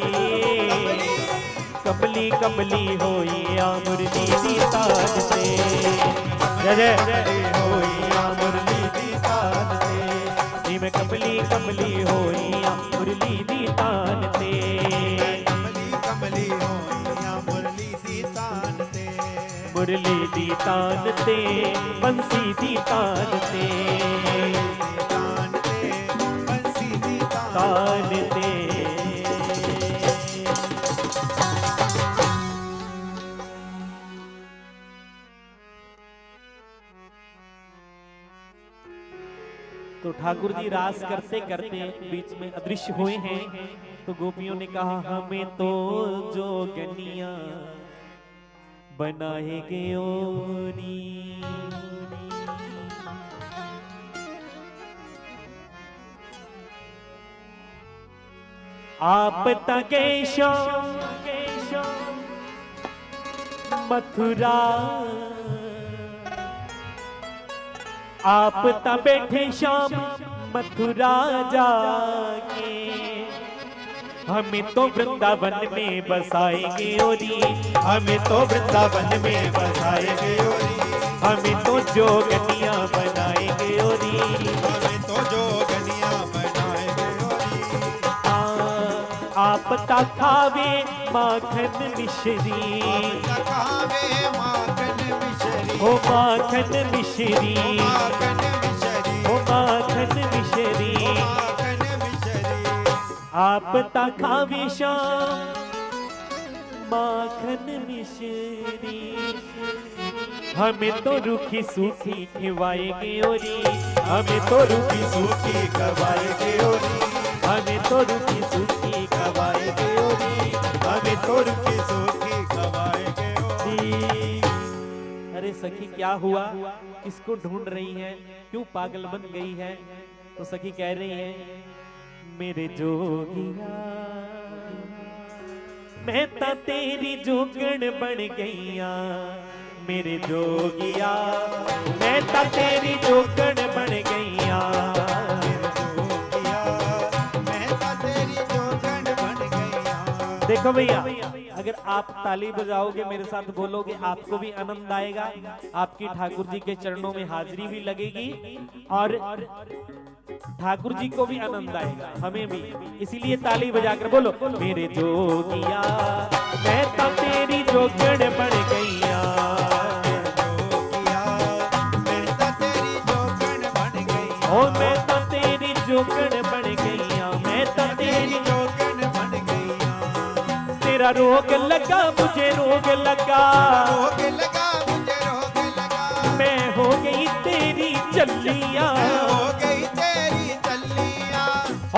S2: कमली कमली होइया मुरली दी तान से, जय जय होइया मुरली दी तान से, निम कमली कमली होइया मुरली दी तान से,
S3: कमली होइया मुरली दी तान से,
S2: मुरली दी तान से, बंसी दी तान से,
S3: तान से, बंसी दी
S2: तान से। तो ठाकुर जी रास करते करते बीच में अदृश्य हुए हैं, तो गोपियों ने कहा हमें तो जोगनिया बनाएगे ओनी, आप तके श्याम मथुरा, आप ता बैठे श्याम मथुरा जाके, हमें तो वृंदावन में बसाएंगे ओरी, हमें तो वृंदावन में बसाएंगे ओरी, हमें तो जोगनिया बनाएंगे ओरी,
S3: हमें तो जोगनिया बनाएंगे ओरी।
S2: आप ता खावे माखन मिश्री,
S3: खावे माखन मिश्री,
S2: ओ माखन मिश्री,
S3: माखन मिश्री,
S2: ओ माखन मिश्री,
S3: माखन
S2: आप ता खावी शाम माखन मिश्री, हमें तो रूखी सूखी खिवाएगे ओरी, हमें तो रूखी सूखी खवाएगे ओरी, हमें तो रूखी सूखी खवाएगे ओरी,
S3: हमें तो रूखी सूखी खवाएगे ओरी।
S2: अरे सखी क्या हुआ, किसको ढूंढ रही है, क्यों पागल बन गई है? तो सखी कह रही है, मेरे जोगिया मैं ता तेरी जोगण बन गईया, मेरे जोगिया मैं ता तेरी जोगण बन गईया,
S3: जोगिया मैं ता तेरी जोगण बन गईया।
S2: देखो भैया, अगर आप ताली बजाओगे मेरे साथ बोलोगे, आपको भी आनंद आएगा, आपकी ठाकुर जी के चरणों में हाजिरी भी लगेगी और ठाकुर जी को भी आनंद आएगा, हमें भी। इसीलिए ताली बजाकर बोलो, मेरे जोगिया मैं तो तेरी जोगण बन गईया,
S3: जोगिया मैं ता तेरी जोगण बन गईया।
S2: ओ मैं तो तेरी जोगण बन गईया, मैं तो तेरी
S3: जोगण बन गईया।
S2: तेरा रोग लगा मुझे रोग लगा,
S3: रोग लगा मुझे रोग लगा,
S2: मैं हो गई तेरी चलिया,
S3: हो गई तेरी चलिया।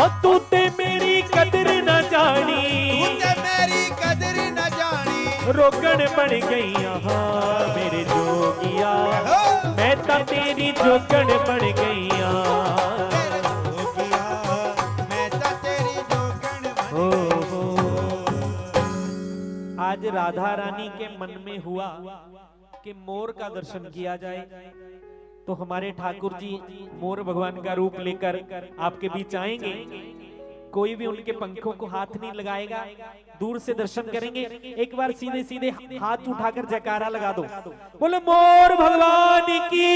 S2: और तू ते मेरी कदर न जानी,
S3: तूने मेरी कदर न जानी,
S2: रोगण बन गईया मेरे जोगिया, मैं तो तेरी जोगण बन गईया।
S3: मेरे जोगिया मैं ता तेरी जोगण बन
S2: हो,
S3: गईया।
S2: आज राधा रानी के मन में हुआ कि मोर का दर्शन किया जाए, तो हमारे ठाकुर जी मोर भगवान का रूप लेकर आपके बीच आएंगे। कोई भी उनके पंखों को हाथ नहीं लगाएगा, दूर से दर्शन करेंगे। एक बार सीधे सीधे हाथ उठाकर जयकारा लगा दो, बोलो मोर भगवान की।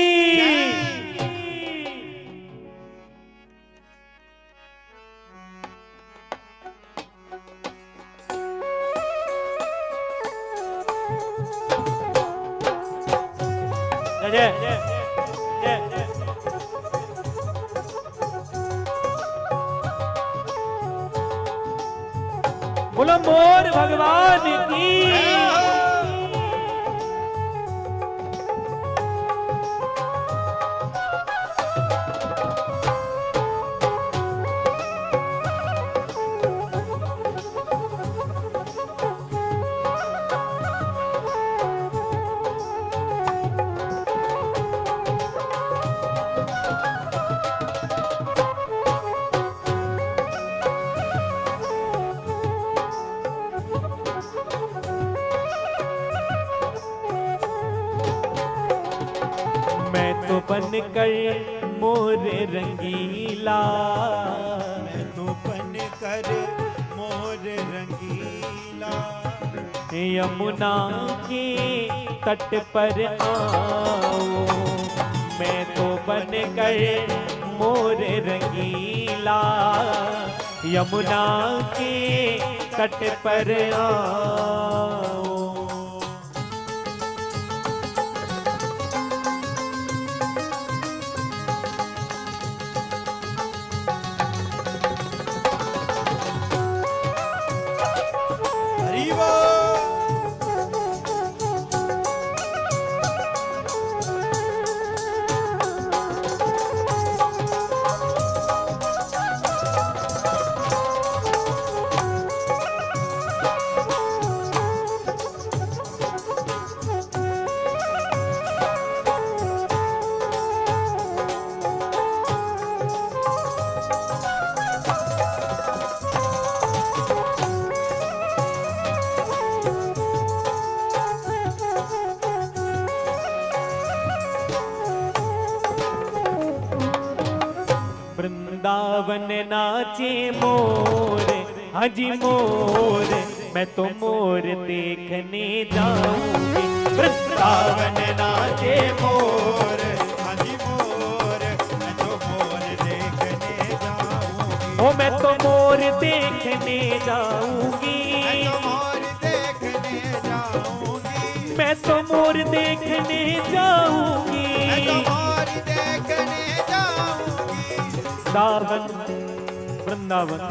S2: जय जय जय। बोलो मोर भगवान की। बन कर मोर रंगीला,
S3: मैं तो बन कर मोर रंगीला,
S2: यमुना के तट पर आओ, मैं तो बन कर मोर रंगीला, यमुना के तट पर आओ। वृंदावन नाचे मोर, हाजी मोर, मैं तो मोर देखने जाऊंगी। वृंदावन नाचे मोर,
S3: हाजी मोर, मैं तो मोर देखने जाऊंगी।
S2: ओ मैं तो मोर देखने जाऊंगी,
S3: मैं तो मोर देखने जाऊंगी,
S2: मैं तो मोर देखने जाऊंगी,
S3: मैं तो मोर देखने जाऊंगी।
S2: वृंदावन वृंदावन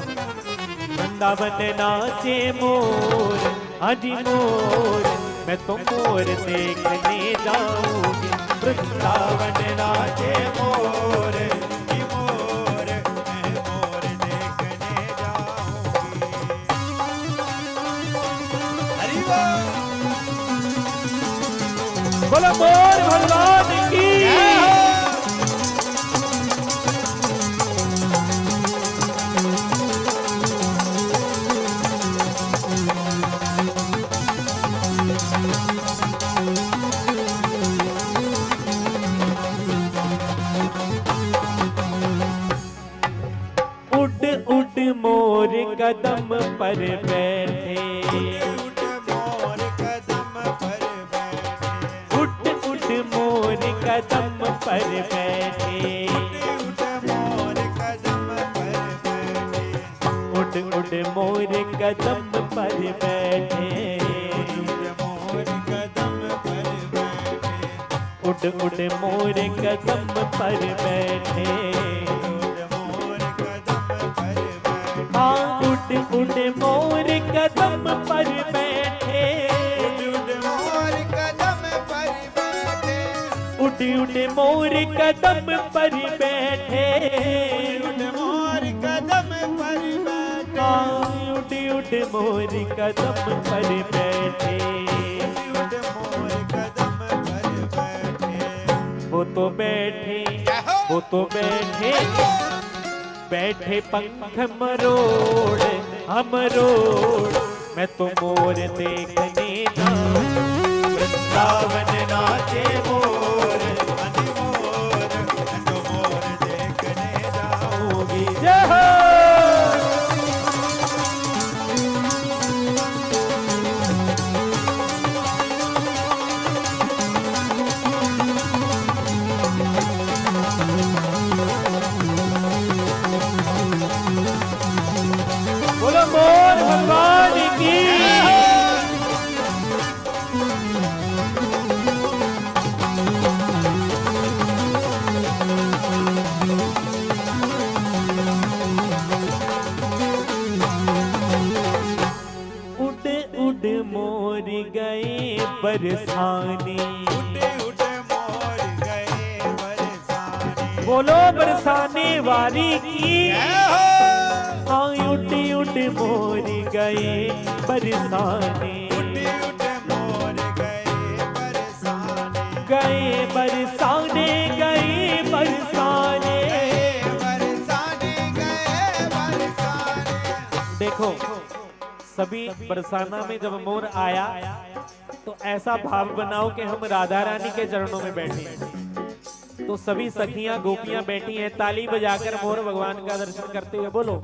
S2: वृंदावन नाचे मोर, हाजी मोर, मैं तो मोर देखने जाऊंगी।
S3: वृंदावन नाचे मोर, कि मोर, मैं मोर देखने जाऊंगी। हरि बोल।
S2: बोलो मोर भगवान की। उड़ उड़ मोर कदम पर बैठे,
S3: उठ मोर कदम पर बैठे,
S2: उड़ उड़ मोर कदम पर बैठे,
S3: उठ मोर कदम पर बैठे,
S2: उड़ उड़ मोर कदम पर बैठे,
S3: उठ मोर कदम पर बैठे,
S2: उड़ उड़ मोर कदम पर बैठे।
S3: उठ मोर कदम पर बैठे,
S2: हाँ उड़ उड़ मोर कदम पर बैठे,
S3: उठ मोर कदम पर बैठे,
S2: उड़ उड़ मोर कदम पर बैठे,
S3: उठ मोर कदम पर बैठे,
S2: हाँ उड़ उड़ मोर कदम पर बैठे।
S3: उठ मोर कदम पर बैठे।
S2: वो तो बैठे, वो तो बैठे, बैठे पंख मरोड़ हमरोड़, मैं तो मोर देखने जाऊं।
S3: वृंदावन नाचे मोर, हरि मोर, मैं तो मोर देखने जाऊंगी।
S2: जय हो। बोलो मोर भगवान की। उड़ उड़ मोर गए बरसाने,
S3: उठ उठ मोर गए बरसाने।
S2: बोलो बरसाने वाली की।
S3: जय हो।
S2: हाँ उड़ उड़ मोर गए बरसाने,
S3: उठ मोर गए बरसाने,
S2: गए बरसाने, गए बरसाने।
S3: गए बरसाने, गए बरसाने।
S2: देखो सभी बरसाना में जब मोर आया तो ऐसा भाव बनाओ कि हम राधा रानी के चरणों में बैठे। तो सभी सखियां गोपियां बैठी हैं, ताली बजाकर मोर भगवान का दर्शन करते हुए बोलो।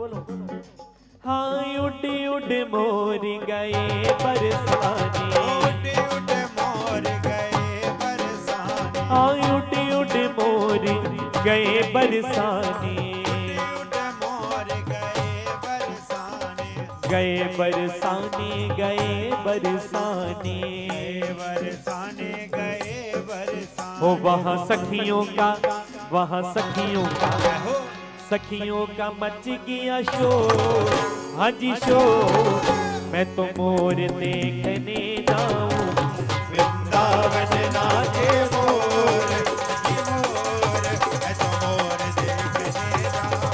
S2: हाँ उड़ उड़ मोर गए बरसाने,
S3: उठ मोर गए बरसाने,
S2: हाँ उड़ उड़ मोर गए बरसाने,
S3: उठ मोर गए बरसाने,
S2: गए बरसाने, गए बरसाने।
S3: बरसाने गए बरसाने।
S2: हो वहाँ सखियों का, वहाँ सखियों का,
S3: हो
S2: सखियों का मच गया शोर, हाँ जी शोर, मैं तो मोर देखने जाऊं।
S3: वृंदावन नाचे मोर, कि मोर, मैं तो मोर देखने जाऊं।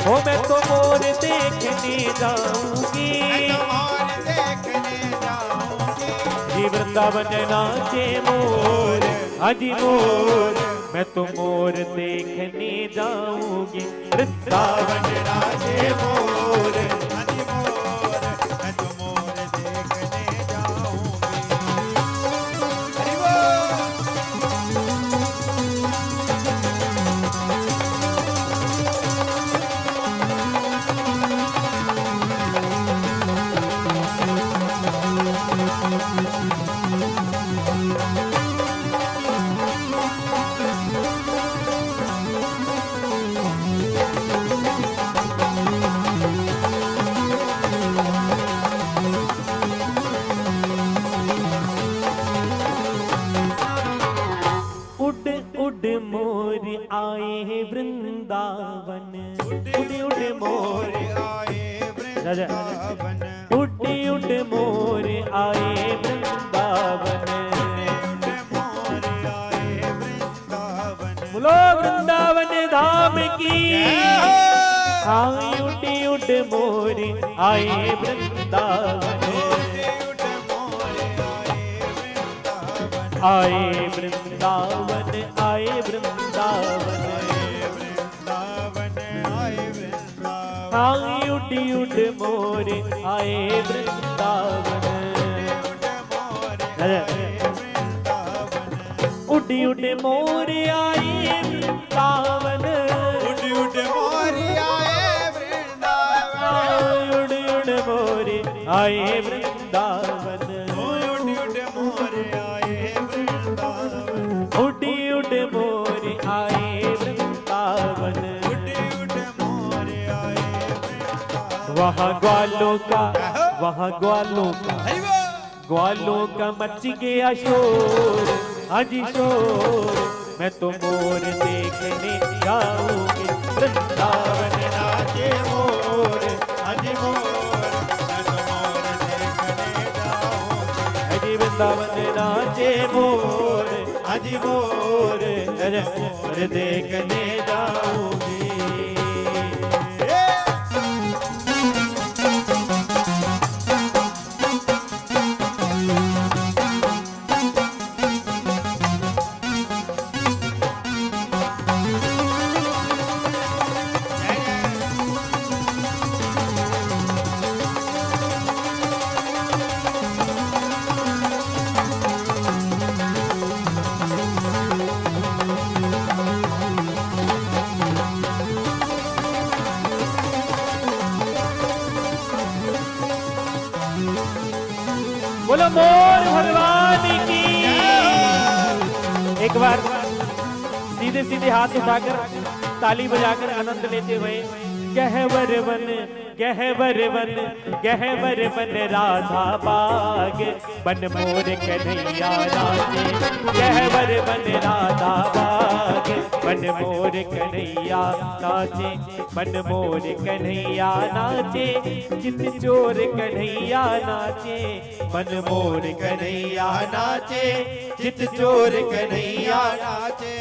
S2: हो मैं तो मोर देखने जाऊंगी।
S3: मैं तो मोर देखने जाऊंगी।
S2: जी वृंदावन नाचे मोर, हाँ जी मोर, मैं तो मोर देखने जाऊंगी।
S3: वृंदावन नाचे मोर, हरि मोर, मैं तो मोर देखने जाऊंगी। हरि बोल।
S2: उड़ मोर आए हैं वृंदावन,
S3: उड़
S2: उड़ उड़ मोर
S3: आए
S2: उठ उठ मोर आए वृंदावन, बोलो वृंदावन धाम की। हाँ उठ उठ मोर आए वृंदावन, आए वृंदावन, आए वृंदावन, हाँ उठ उठ मोर आए वृंदावन, उठ उठ मोर आए वृंदावन,
S3: उठ उठ मोर आए वृंदावन,
S2: उठ उठ मोर आए वृंदावन,
S3: उठ उठ मोर आए वृंदावन,
S2: उठ उठ मोर आए वृंदावन।
S3: उठ
S2: वहाँ ग्वालों का मच गया शोर, आज शोर। मैं तो मोर देखने जाऊंगी वृंदावन नाचे मोर, आज मोर। मैं तो मोर देखने जाऊंगी, आज वृंदावन नाचे मोर, आज मोर, मोर देखने जाऊंगी। बोलो मोर भगवान की। एक बार सीधे सीधे हाथ उठाकर ताली बजाकर आनंद लेते हुए गहवर वन, गहवर वन, गहवर वन राधा बाग, बन मोर कन्हैया नाचे। गहवर वन राधा बाग, बन मोर कन्हैया नाचे, बन मोर कन्हैया नाचे। चित चोर कन्हैया नाचे, बन मोर कन्हैया नाचे, चित चोर कन्हैया नाचे।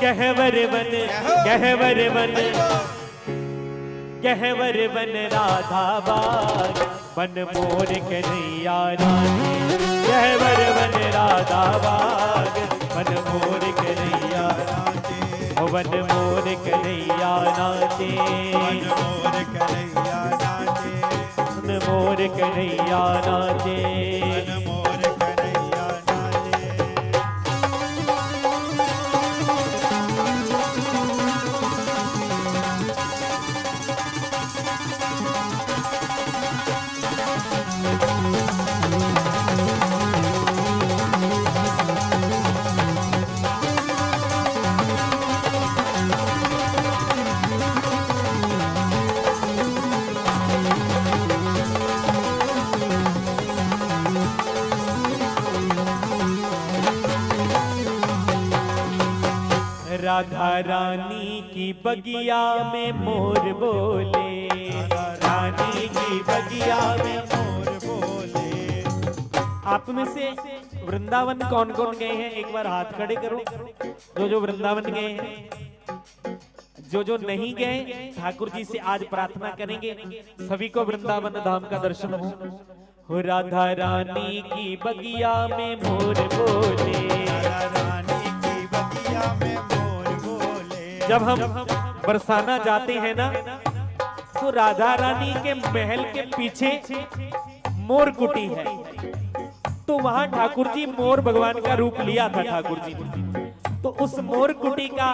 S2: गहवर वन, गहवर वन, गहवर वन राधा बाग, बन मोर कन्हैया नाचे। गहवर वन राधा बाग, बन मोर कन्हैया नाचे, वन मोर कन्हैया नाचे, वन मोर कन्हैया नाचे, वन मोर कन्हैया नाचे, वन मोर कन्हैया नाचे। राधा रानी की बगिया में मोर बोले, रानी की बगिया में मोर बोले। आप में से वृंदावन कौन कौन गए हैं एक बार हाथ खड़े करो। जो वृंदावन गए हैं, जो नहीं गए ठाकुर जी से आज प्रार्थना करेंगे सभी को वृंदावन धाम का दर्शन हो। राधा रानी की बगिया में मोर बोले, रानी की बगिया में मोर बोले। जब हम बरसाना जाते हैं ना तो राधा रानी के महल के पीछे मोर कुटी है, तो वहां ठाकुर जी मोर भगवान का रूप लिया था ठाकुर जी ने। तो उस मोर कुटी का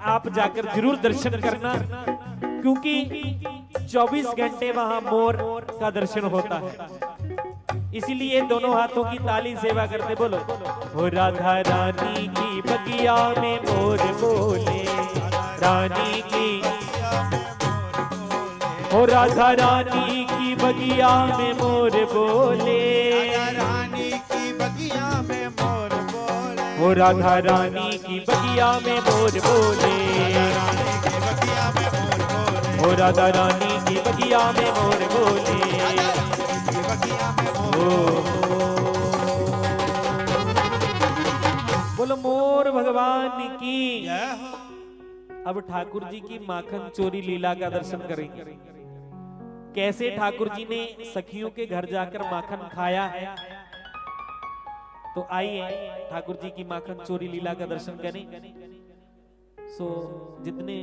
S2: आप जाकर जरूर दर्शन करना, क्योंकि 24 घंटे वहां मोर का दर्शन होता है। इसीलिए दोनों हाथों की ताली सेवा करते बोलो, हो राधा रानी की बगिया में मोर बोले, रानी की, हो राधा रानी की बगिया में मोर बोले, रानी की बगिया में मोर बोले, हो राधा रानी की बगिया में मोर बोले, ओ राधा रानी की बगिया में मोर बोले,
S3: बगिया में मोर।
S2: बोलो मोर भगवान की।
S3: जय हो।
S2: अब ठाकुर जी की माखन चोरी लीला का दर्शन करेंगे। कैसे ठाकुर जी ने सखियों के घर जाकर माखन खाया है। तो आइए ठाकुर जी की माखन चोरी लीला का दर्शन करें। सो जितने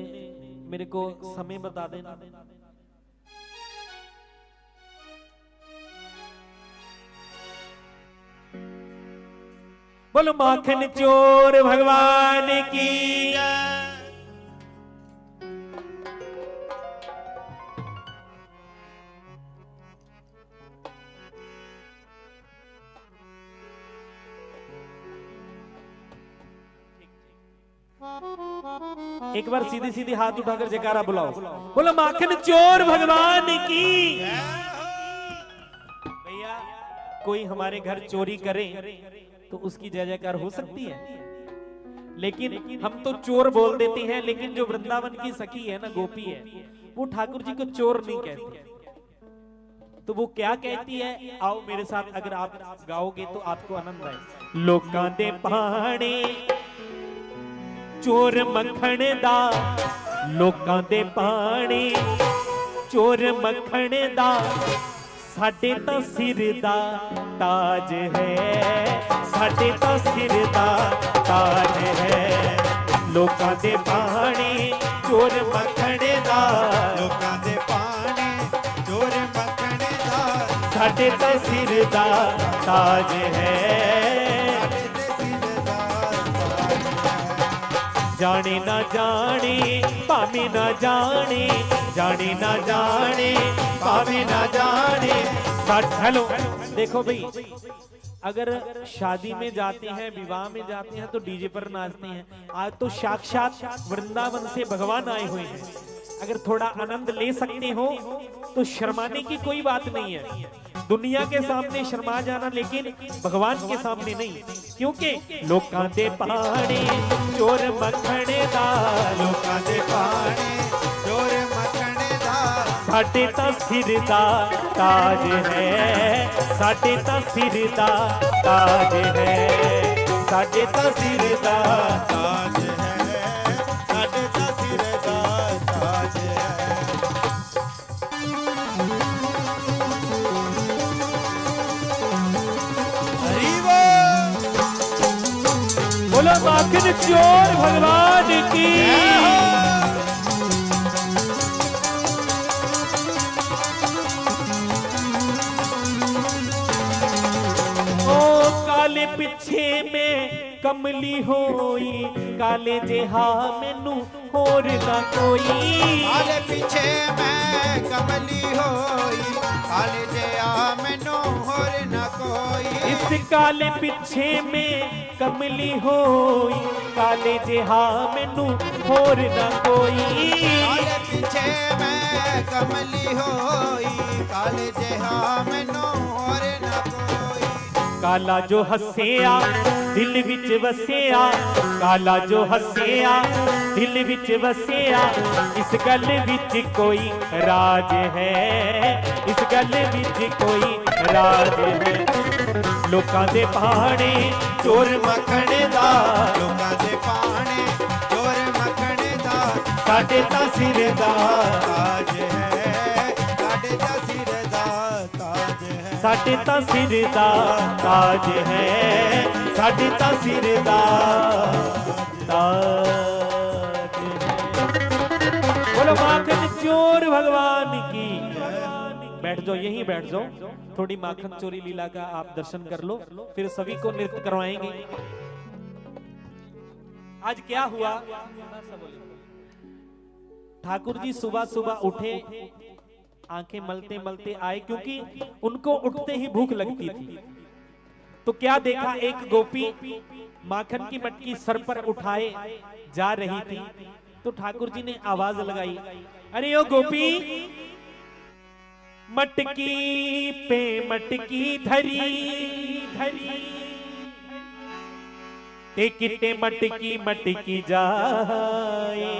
S2: मेरे को समय बता देना। बोलो माखन चोर भगवान की। एक बार सीधी सीधी हाथ उठाकर जयकारा बुलाओ। बोलो माखन चोर भगवान की। भैया कोई हमारे घर चोरी करे तो उसकी जय जयकार हो सकती है, लेकिन हम तो चोर बोल देते हैं। लेकिन जो वृंदावन की सखी है ना, गोपी है, वो ठाकुर जी को चोर नहीं कहती। तो वो क्या कहती है, आओ मेरे साथ, अगर आप गाओगे तो आपको आनंद आए। लोकां दे पाने चोर मक्खण दा, लोकां दे पाने चोर मक्खण दा, साडे तां सिर दा ताज है, साडे तां सिर दा ताज है। लोकां दे पाने चोर मक्खण दा,
S3: लोकां दे पाने चोर मक्खण दा,
S2: साडे तां सिर दा ताज है। जाने ना जाने पावे ना जाने, जाने ना जाने पावे ना जाने। हेलो देखो भाई, अगर शादी में जाते हैं, विवाह में जाते हैं तो डीजे पर नाचते हैं। आज तो साक्षात वृंदावन से भगवान आए हुए हैं। अगर थोड़ा आनंद ले सकते हो तो शर्माने की कोई बात नहीं है। दुनिया के सामने शर्मा जाना, लेकिन भगवान के सामने नहीं, क्योंकि लोकां दे पाने चोर मक्खण दा,
S3: लोकां दे पाने चोर मक्खण दा,
S2: साडे तां सिर दा ताज है, साडे तां सिर दा ताज है, साडे तां सिर दा
S3: ताज है, साडे तां सिर दा ताज है।
S2: बोलो माखन चोर भगवान की। ओ काले पिछे में कमली होई, काले जेहा मैनू होर ना कोई।
S3: काले पीछे मैं कमली होई, काले जया मैनू होर न कोई।
S2: इस काले पिछे में कमली होई, काले जेहा मैनू होर ना कोई।
S3: काले पीछे मैं कमली होई, काले जया मैनू होर न कोई।
S2: काला जो हसिया दिल विच वसिया, काला जो हसिया दिल विच वसिया, इस गल विच कोई राज है, इस गल विच कोई राज है। लोकां दे पाने चोर मक्खण दा,
S3: लोकां दे पाने चोर मक्खण दा,
S2: साडे तां सिर दा
S3: ताज है, साडे तां सिर दा ताज है।
S2: साडे तां सिर दा ताज है, साडे तां सिर दा ताज है। बोलो माखन चोर भगवान की। बैठ जाओ, यहीं बैठ जाओ, थोड़ी माखन चोरी लीला का आप दर्शन कर लो, फिर सभी को नृत्य करवाएंगे। आज क्या हुआ, ठाकुर जी सुबह सुबह उठे, आंखें मलते मलते आए, क्योंकि उनको उठते ही भूख लगती थी। तो क्या देखा, एक गोपी माखन की मटकी सर पर उठाए जा रही थी। तो ठाकुर जी ने आवाज लगाई, अरे ओ गोपी, मटकी पे मटकी धरी धरी, ते किते मटकी मटकी जाए।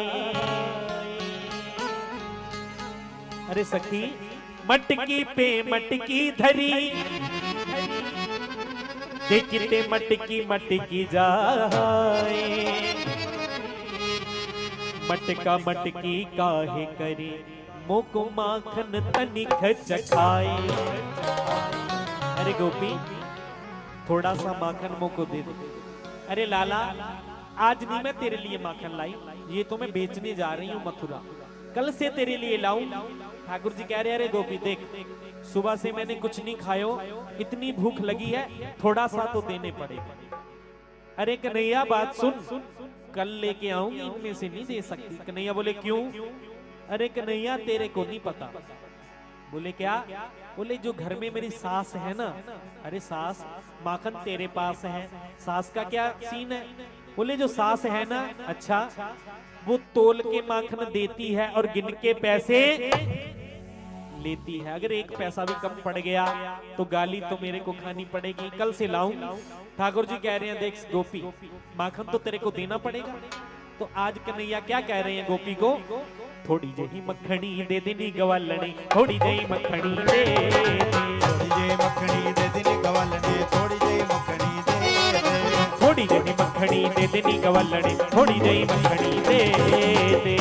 S2: अरे सखी मटकी पे मटकी धरी, देखते मटकी मटकी जाए, मटका मटकी काहे करे, मुख माखन तनिक चखाए। अरे गोपी थोड़ा सा माखन मुँह को दे दो। अरे लाला आज नहीं मैं तेरे लिए माखन लाई, ये तो मैं बेचने जा रही हूँ मथुरा, कल से तेरे लिए लाऊं। ठाकुर जी कह रहे अरे गोपी देख सुबह से मैंने कुछ नहीं खायो, इतनी भूख लगी है, थोड़ा सा तो देने पड़ेगा। अरे कन्हैया बात सुन, कल लेके आऊंगी, इतने से नहीं दे सकती। कन्हैया बोले क्यों? अरे कन्हैया तेरे को नहीं पता। बोले क्या? बोले जो घर में मेरी सास है ना, अरे सास माखन तेरे पास है, सास का क्या सीन है? बोले जो सास है ना, अच्छा वो तोल के माखन देती है और गिन के पैसे लेती है, अगर एक पैसा भी कम पड़ गया तो गाली तो मेरे को खानी पड़ेगी, कल से लाऊं। ठाकुर जी कह रहे हैं देख गोपी माखन तो तेरे को देना पड़ेगा। तो आज कन्हैया क्या कह रहे हैं गोपी को? थोड़ी जही मखनी दे देनी गवालने, थोड़ी जही मखनी दे,
S3: थोड़ी जही मखनी दे देनी गवालने, थोड़ी जही मखनी दे,
S2: थोड़ी जही मखनी दे देनी गवालने, थोड़ी जही मखनी दे दे,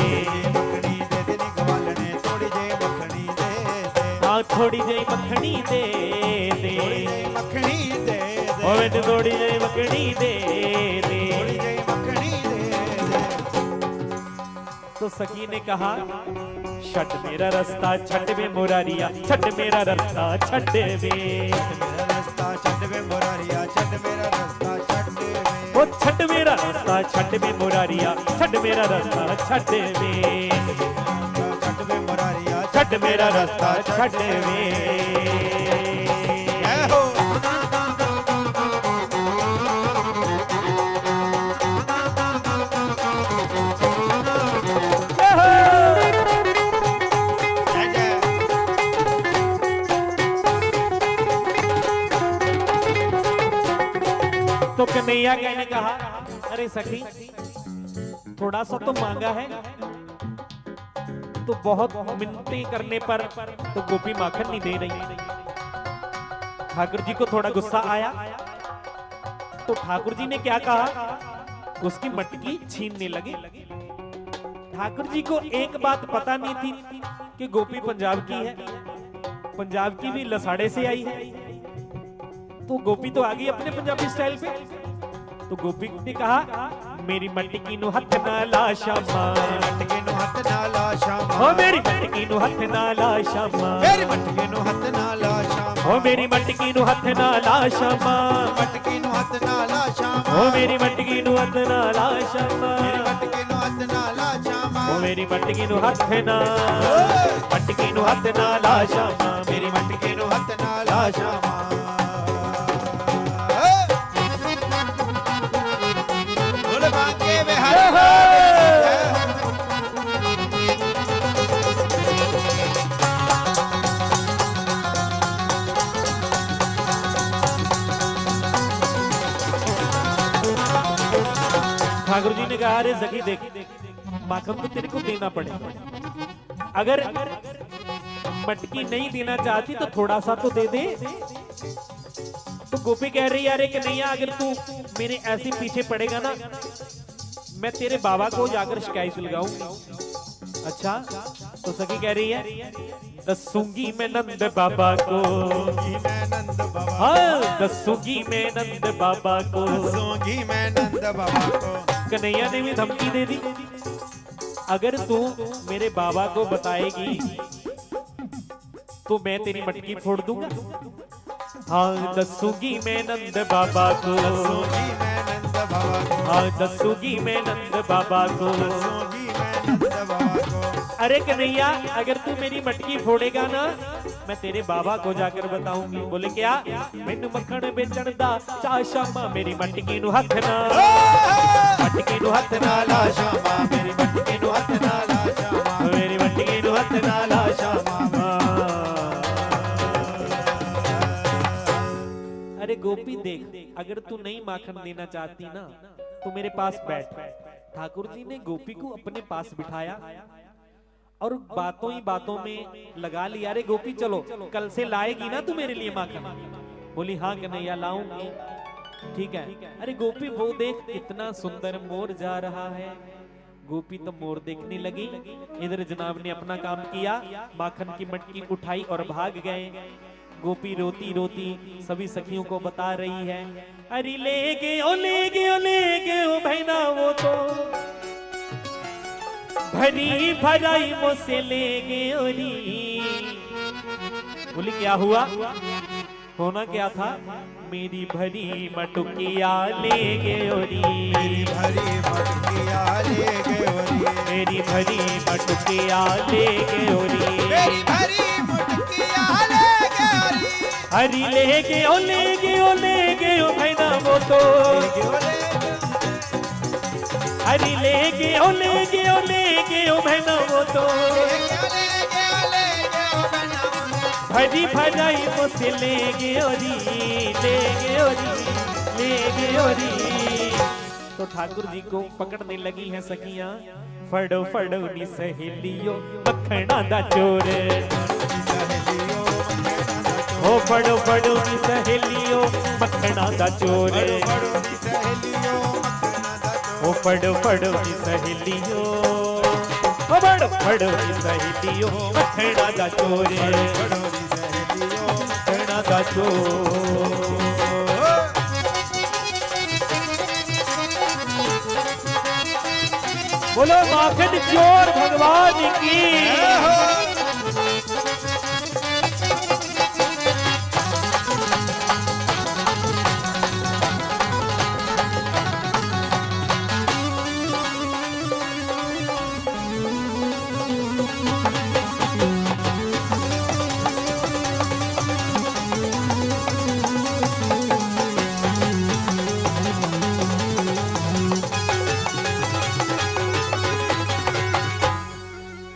S3: मखनी दे देनी गवालने, थोड़ी जही मखनी दे,
S2: हाँ थोड़ी जही मखनी दे दे,
S3: थोड़ी जही मखनी दे,
S2: ओए थोड़ी जही मखनी दे दे,
S3: थोड़ी जही मखनी दे।
S2: तो सखी ने कहा छठ मेरा रास्ता छठ में मुरारिया, छठ मेरा रास्ता छठ में,
S3: मेरा रास्ता छठ में मुरारिया, छठ मेरा रास्ता छठ में,
S2: ओ छठ मेरा रास्ता छठ में मुरारिया, छठ मेरा रास्ता छठ में,
S3: छठ में मुरारिया,
S2: छठ मेरा रास्ता छठ में।
S3: जय हो। जय जय।
S2: तो कन्हैया कहने कहा अरे सखी थोड़ा सा तो मांगा है, तो बहुत मिन्नतें करने पर तो गोपी माखन नहीं दे रही। ठाकुर जी को थोड़ा गुस्सा आया, तो ठाकुर जी ने क्या कहा? उसकी मटकी छीनने लगे। ठाकुर जी को एक बात पता नहीं थी कि गोपी पंजाब की है, पंजाब की भी लसाड़े से आई है। तो गोपी तो आ गई अपने पंजाबी स्टाइल पे। तो गोपी ने कहा मेरी मटकी नु हथ ना ला शामा,
S3: मटके नु हथ ना ला शामा,
S2: ओ मेरी मटकी नु हथ ना ला शामा,
S3: मेरी मटके नु हथ ना ला शामा,
S2: ओ मेरी मटकी नु हथ ना ला शामा,
S3: मटके नु हथ ना ला शामा,
S2: ओ मेरी मटकी नु हथ ना ला शामा,
S3: मेरी मटके नु हथ ना ला शामा,
S2: ओ मेरी मटकी नु हथ ना, मटकी नु हथ ना ला शामा,
S3: मेरी मटके नु हथ ना ला शामा। बोल बांके बिहारी
S2: ठाकुर जी ने कहा अरे सखी देख माखन तो तेरे को देना पड़ेगा, अगर मटकी नहीं देना चाहती तो थोड़ा सा तो दे दे। तो गोपी कह रही है अरे कन्हैया अगर तू मेरे ऐसे पीछे पड़ेगा ना, मैं तेरे बाबा को जाकर शिकायत लगाऊंगी। अच्छा तो सखी कह रही है दसूंगी मैं नंद बाबा को,
S3: मैं नंद बाबा,
S2: हाँ दसूंगी मैं नंद बाबा को,
S3: दसूंगी मैं नंद बाबा को।
S2: कन्हैया ने भी धमकी दे दी अगर तू मेरे बाबा को बताएगी तो मैं तेरी मटकी फोड़ दूंगा। हाँ दसूंगी मैं नंद बाबा को,
S3: दसूंगी मैं नंद बाबा को,
S2: हाँ दसूंगी मैं नंद बाबा को।
S3: दसूंगी मैं नंद बाबा को।
S2: अरे कन्हैया अगर तू मेरी मटकी फोड़ेगा ना मैं तेरे बाबा को जाकर बताऊंगी। बोले क्या? मैनू मक्खन बेचण दा चा शामा, मेरी मटकी नु हथ ना, मटकी नु हथ ना ला शामा, मेरी मटकी नु हथ ना ला शामा, मेरी मटकी नु हथ ना ला शामा। अरे गोपी देख अगर तू नहीं माखन देना चाहती ना तो मेरे पास बैठ। ठाकुर जी ने गोपी को अपने पास बिठाया और बातों ही बातों में लगा लिया, अरे गोपी चलो कल से लाएगी ना तू मेरे लिए माखन? बोली हाँ कन्हैया लाऊंगी। ठीक है। अरे गोपी वो देख कितना सुंदर मोर जा रहा है। गोपी तो मोर देखने लगी, इधर जनाब ने अपना काम किया, माखन की मटकी उठाई और भाग गए। गोपी रोती रोती सभी सखियों को बता रही है, अरे ले गए ओ ले गए ओ ले गए ओ भैना वो तो भरी भराई मुझसे ले गए ओरी। बोली क्या हुआ? होना क्या था? मेरी भरी मटुकिया ले गए ओरी,
S3: भरी मटकिया ले गए ओरी,
S2: मेरी भरी मटुकिया ले गए ओरी,
S3: मेरी भरी मटकिया ले गए ओरी।
S2: हरी ले गए ओ ले गए ओ ले गए ओ भैना वो तो हरी ले गए ओ ले गए ओ ले गए ओ भैना वो तो भरी भराई मुझसे ले गए ओरी, ले गए ओरी, ले गए ओरी। तो ठाकुर जी को पकड़ने लगी हैं सखियां, फड़ो फड़ो नी सहेलियो मखना दा चोर, ओ फड़ो फड़ो नी सहेलियो मखना दा चोर, ओ फड़ो फड़ो नी सहेलियो, ओ फड़ो फड़ो नी सहेलियो मखना दा चोर, मखना दा चोर। बोलो माखन चोर भगवान की।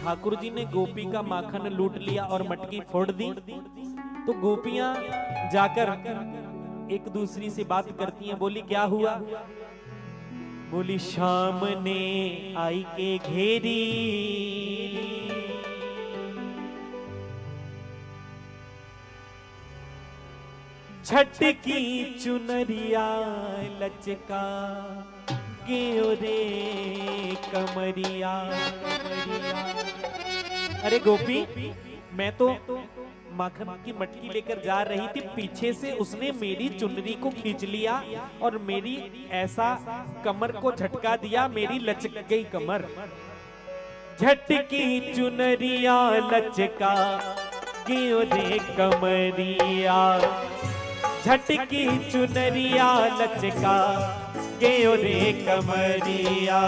S2: ठाकुर जी ने गोपी का माखन लूट लिया और मटकी फोड़ दी। तो गोपियां जाकर एक दूसरी से बात करती हैं। बोली क्या हुआ? बोली शाम ने आई के घेरी, झटकी चुनरिया लचका गेओ रे कमरिया, कमरिया। अरे गोपी, मैं तो माखन की मटकी लेकर जा रही थी, पीछे से उसने मेरी चुनरी को खींच लिया और मेरी ऐसा कमर को झटका दिया, मेरी लचक गई कमर। झटकी चुनरिया लचका गेओ रे कमरिया, झटकी चुनरिया लचका गेओ रे कमरिया।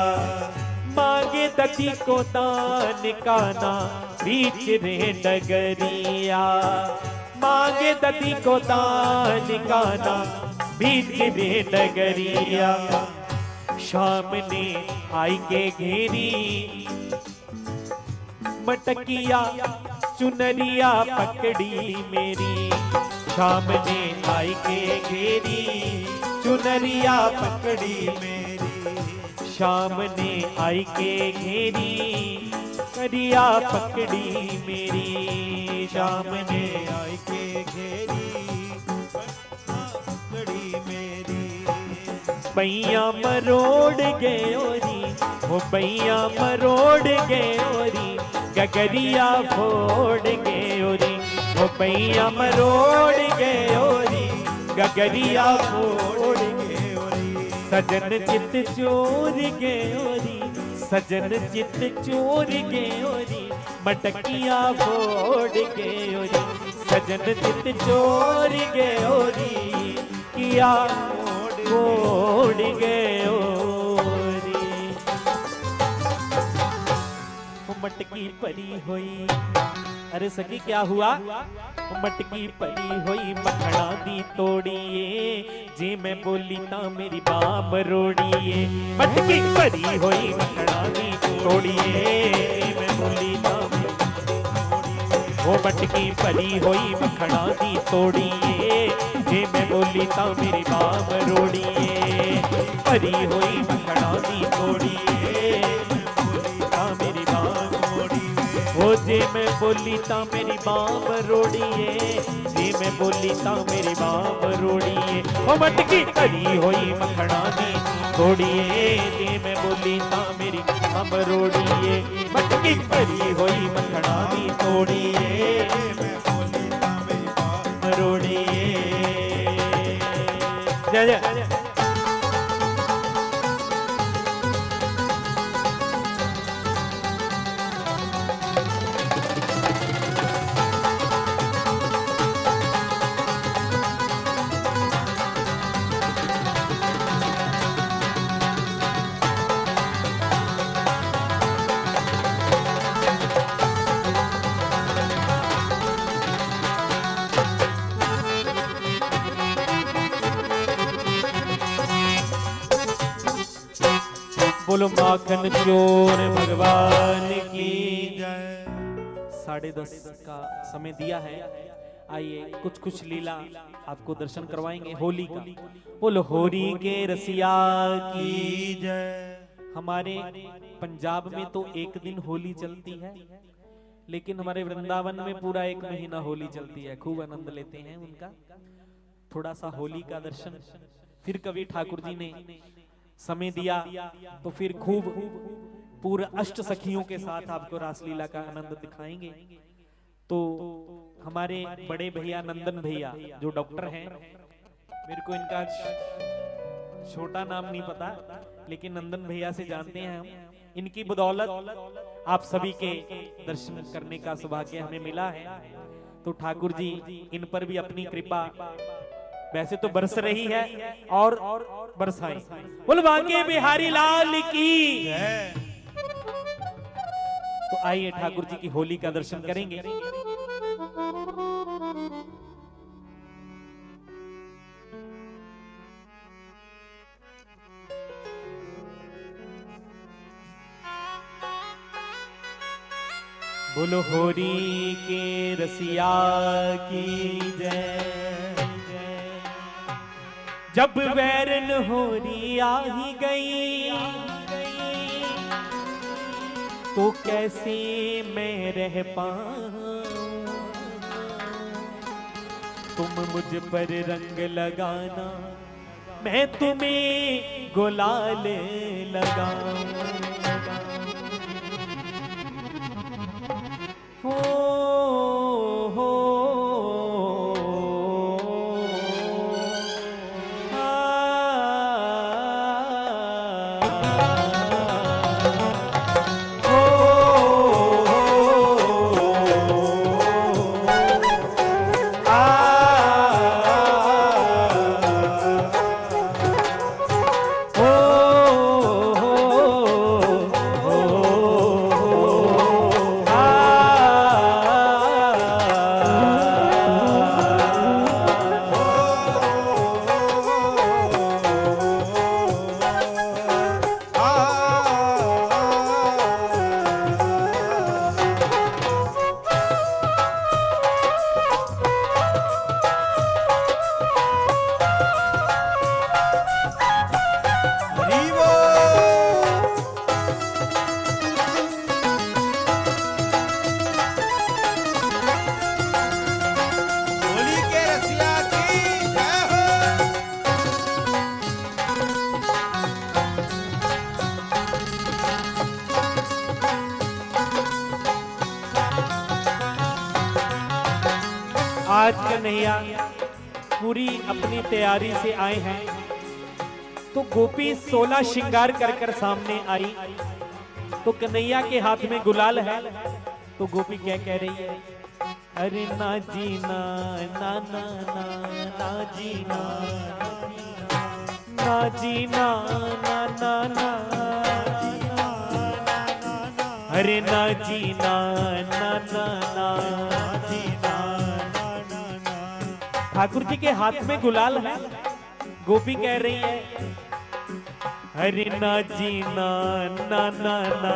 S2: मांगे दती को दान काना बीच रे डगरिया, मांगे दती को दान काना बीच रे डगरिया। शाम ने आई के घेरी, मटकिया चुनरिया पकड़ी मेरी। शाम ने आई के घेरी, चुनरिया पकड़ी मेरी। शाम ने आई के घेरी, करिया पकड़ी मेरी। शाम ने आई के घेरी, पकड़ी मेरी। बैया मरोड़ गए ओरी, वो बैया मरोड़ गए ओरी, गगरिया फोड़ गए ओरी। वो बैया मरोड़ गए ओरी, गगरिया फोड़ गए ओरी। सजन चित चोर गए ओरी, सजन चित चोर गए ओरी, मटकिया फोड़ गए ओरी। सजन चित चोर गए ओरी, किया फोड़ गए ओरी। मटकी परी हुई, अरे सखी क्या हुआ? मटकी परी हुई मखना दी तोड़िए, जे मैं बोली ता मेरी बाम रोड़िए। मटकी परी हुई मखना दी तोड़िए, जे मैं बोली ता वो मटकी परी हुई मखना दी तोड़िए, जे मैं बोली ता मेरी बाम रोड़िए। परी हुई मखना दी तोड़िए, बोली ता मेरी बाम रोड़िए। जे मैं बोली ता मेरी बाँ बरोड़िए, जे मैं बोली ता मेरी बाँ बरोड़िए, ओ मटकी तरी होई मखना दी तोड़िए, जे मैं बोली ता मेरी बाँ बरोड़िए, मटकी तरी होई मखना दी तोड़िए,
S3: मैं बोली ता मेरी बात
S2: बरोड़िए। जय जय। बोलो माखन चोर भगवान की
S3: जय।
S2: 10:30 का समय दिया है। आइए कुछ कुछ लीला आपको दर्शन करवाएंगे होली का। बोलो होरी के रसिया की
S3: जय।
S2: हमारे पंजाब में तो एक दिन होली चलती है, लेकिन हमारे वृंदावन में पूरा 1 महीना होली चलती है। खूब आनंद लेते हैं उनका। थोड़ा सा होली का दर्शन फिर कवि ठाकुर जी ने समय दिया तो फिर खूब पूरे अष्ट सखियों के साथ आपको रासलीला का आनंद दिखाएंगे। तो हमारे बड़े भैया नंदन भैया जो डॉक्टर हैं, मेरे को इनका छोटा नाम नहीं पता, लेकिन नंदन भैया से जानते हैं हम। इनकी बदौलत आप सभी के दर्शन करने का सौभाग्य हमें मिला है। तो ठाकुर जी इन पर भी अपनी कृपा वैसे तो बरस रही है और बरसाएं। बोल बांके बिहारी लाल की। तो आइए ठाकुर जी की होली का दर्शन करेंगे। बोलो होरी के रसिया की जय। जब वैरन होरी आ ही गई तो कैसे मैं रह पाऊं। तुम मुझ पर रंग लगाना, मैं तुम्हें गुलाल लगाऊं। हो आज कन्हैया पूरी अपनी तैयारी से आए हैं। तो गोपी 16 श्रृंगार कर कर सामने आई। तो कन्हैया के हाथ में गुलाल है। तो गोपी क्या कह रही है? अरे ना जीना ना ना ना ना जीना ना जीना ना ना ना, अरे ना जीना ना ना ना। ठाकुर जी के हाथ में गुलाल है। गोपी कह रही है हरे ना जीना ना ना ना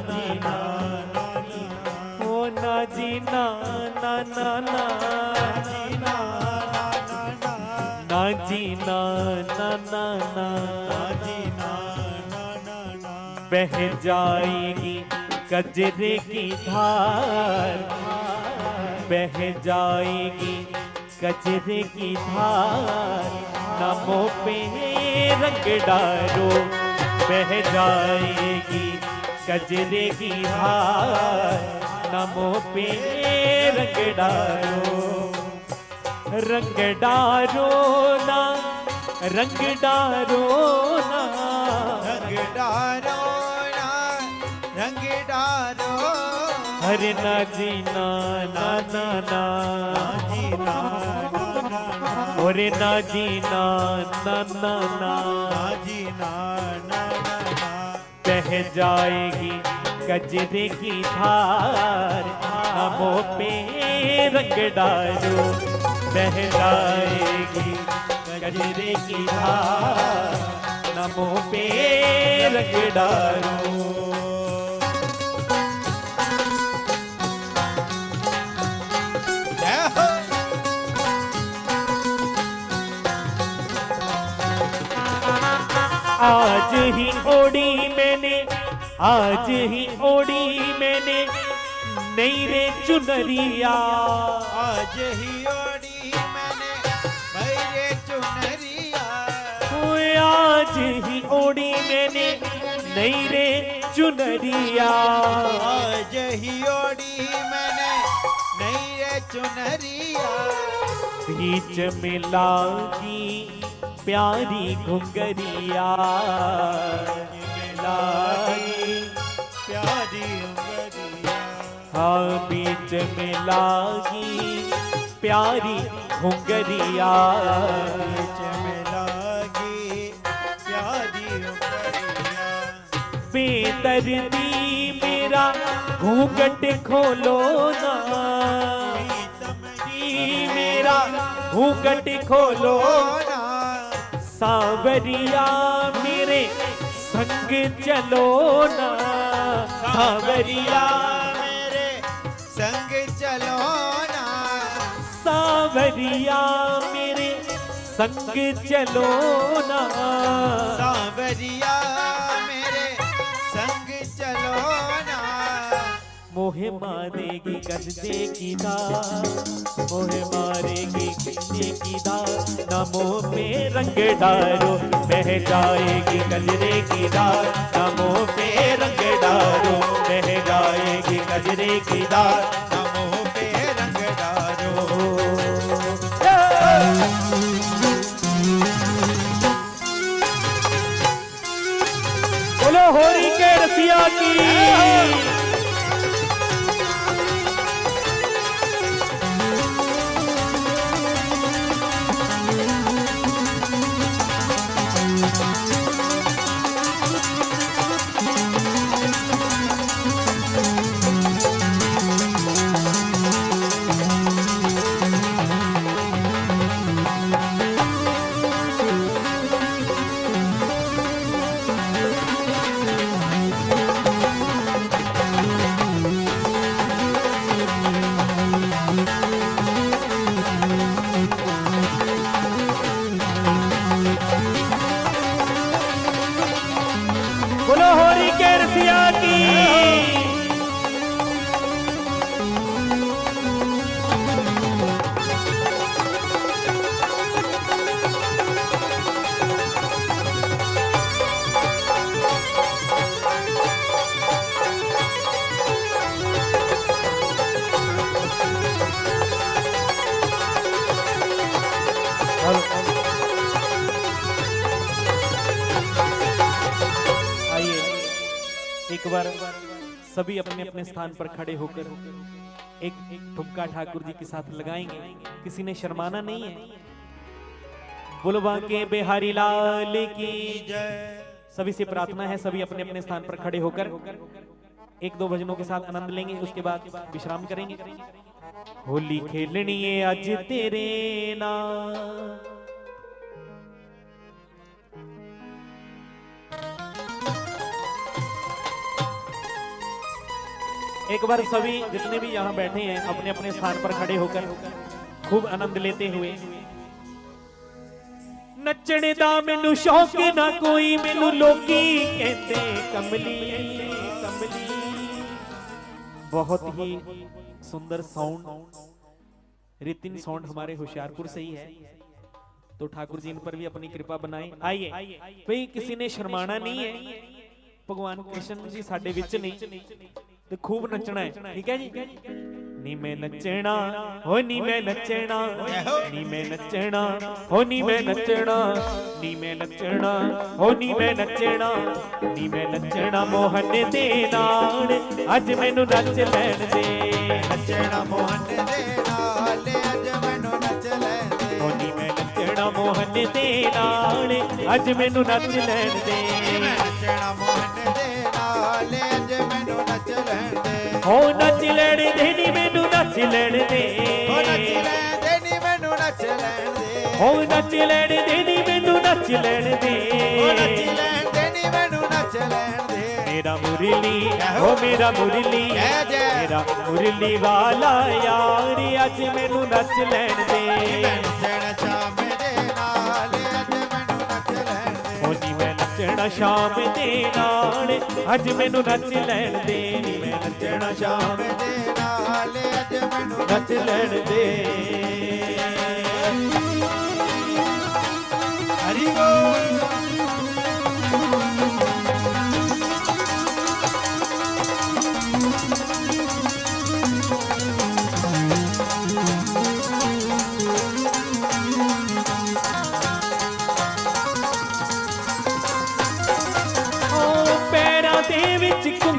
S2: जीना, ओ ना जीना ना ना ना जीना, ना जीना ना ना ना जीना, बह जाएगी कजरे की धार बह जाएगी, कजरे की धार नामों पे रंग डालो, बह जाएगी कजरे की धार नामों पे रंग डालो, रंग डालो ना, रंग डालो ना,
S3: रंग डारो ना, रंग डारो,
S2: अरे ना जीना ना ना ना,
S3: जीना ना ना ना,
S2: अरे ना जीना ना ना ना,
S3: जीना ना ना ना,
S2: बह जाएगी कजरे की धार नामों पे रंग डालो, बह जाएगी कजरे की धार नामों पे रंग डालो।
S3: जय हो।
S2: आज ही ओढ़ी मैंने, आज ही ओढ़ी मैंने नई रे चुनरिया,
S3: आज ही ओढ़ी मैंने मेरे चुनरिया,
S2: आज ही ओढ़ी मैंने नई रे चुनरिया,
S3: आज ही ओढ़ी मैंने नई रे चुनरिया,
S2: बीच में लागी प्यारी घुंघरिया, लागी
S3: प्यारी उंगरिया,
S2: हाँ बीच में लागी प्यारी घुंघरिया,
S3: बीच में लागी प्यारी उंगरिया,
S2: बेदर्दी मेरा घूंघट खोलो ना, बेदर्दी मेरा घूंघट खोलो
S3: ना,
S2: सांवरिया मेरे संग चलो ना, सांवरिया
S3: मेरे संग चलो ना,
S2: सांवरिया मेरे संग चलो ना,
S3: सांवरिया मेरे संग चलो ना,
S2: मोहे मारेगी गजरे की धार, मोहे मारेगी गजरे की धार नामों पे रंग डालो, बह जाएगी गजरे की धार नामों पे रंग डालो, बह जाएगी गजरे की धार
S3: नमो पे रंग डारो,
S2: बोलो होरी के रसिया की। बोलो होरी के रसिया की। आइए एक बार सभी अपने अपने स्थान पर खड़े होकर एक ठुमका ठाकुर जी के साथ लगाएंगे, किसी ने शर्माना नहीं है। बुलवा के बिहारी लाल की
S3: जय।
S2: सभी से प्रार्थना है, सभी अपने अपने स्थान पर खड़े होकर एक दो भजनों के साथ आनंद लेंगे, उसके बाद विश्राम करेंगे। होली खेलनी है आज तेरे नाम, एक बार सभी जितने भी यहाँ बैठे हैं अपने अपने स्थान पर खड़े होकर खूब आनंद लेते हुए। नचने दा मैनू शौक ना कोई, मैनू लोकी कहते कमली कमली। बहुत ही सुंदर साउंड, रितिन साउंड हमारे होशियारपुर से ही है, तो ठाकुर जी इन पर भी अपनी कृपा बनाए। आइए भाई, किसी ने शर्माना नहीं है, भगवान कृष्ण जी साडे विच नहीं, तो खूब नचना है, ठीक है जी। नी मैं नचना हो, नी मैं नचना, नी मैं नचना हो, नी मैं नचना, नी मैं नचना हो, नी मैं नचना, नी मैं नचना मोहन दे नाल, अज मैनू नच लैण दे,
S3: नचना मोहन दे नाल, अज मैनू नच लैण दे,
S2: हो नी मैं नचना मोहन दे नाल, अज मैनू नच लैण दे,
S3: नचना मोहन दे नाल, अज मैनू नच लैण दे,
S2: हो नच लैण दे, नी मैनू नच लैण दे,
S3: ओ नच लैण दे, नी मैनू नच लैण दे,
S2: हो नच लैण दे, नी मैनू नच लैण दे,
S3: ओ नच लैण दे, नी मैनू नच लैण दे,
S2: मेरा मुरली हो, मेरा मुरली, मेरा मुरली वाला यार, अज मैनू नच लैण दे,
S3: नचना शाम दे नाल, अज मैनू नच लैण दे,
S2: हो नी मैं नचना शाम दे नाल, अज मैनू नच लैण दे, नी मैं नचना शाम
S3: दे नाल, अज मैनू
S2: नच लैण दे।
S3: हरि बोल।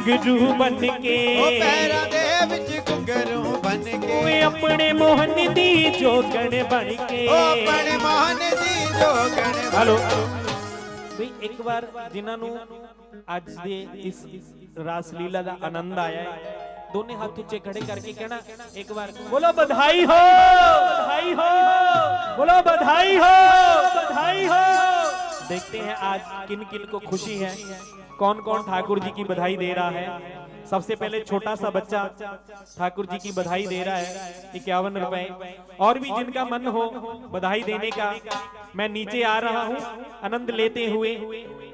S2: घुंघरू बन के,
S3: ओ पैरां दे विच घुंघरू बन के,
S2: ओए अपने मोहन दी जोगण बन के,
S3: ओ अपने मोहन दी जोगण।
S2: हेलो भी एक बार जिन्हां नूं अज दे इस रास लीला दा आनंद आया है, दोनों हाथ ऊंचे खड़े करके कहना एक बार, बोलो बधाई हो, बधाई हो, बोलो बधाई हो, बधाई हो। देखते हैं आज किन किन को खुशी है, कौन कौन ठाकुर जी की बधाई दे रहा है। सबसे पहले छोटा सा बच्चा ठाकुर जी की बधाई दे रहा है 51 रुपए। और भी जिनका मन हो बधाई देने का, मैं नीचे आ रहा हूँ, आनंद लेते हुए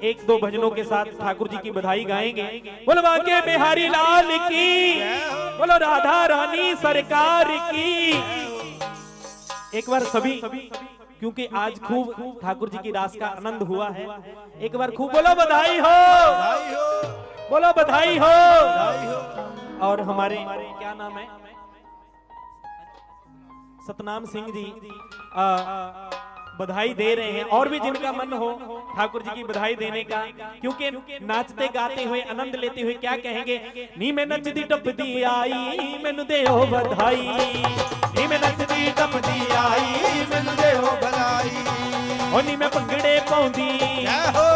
S2: एक दो भजनों के साथ ठाकुर जी की बधाई गाएंगे। बोलो बांके बिहारी लाल की, बोलो राधा रानी सरकार की। एक बार सभी, क्योंकि आज खूब ठाकुर जी की रास का आनंद हुआ है, एक बार खूब बोलो बधाई हो, बोलो बधाई हो। और हमारे क्या नाम है, सतनाम सिंह जी बधाई दे रहे हैं। और भी जिनका मन हो ठाकुर जी की बधाई देने का, क्योंकि नाचते गाते हुए आनंद लेते हुए क्या कहेंगे, नी मैं नचदी टपदी आई मैनू दे हो बधाई, नी मैं नचदी टपदी आई मैनू दे हो बधाई। ओ नी मैं भंगड़े पाउंदी,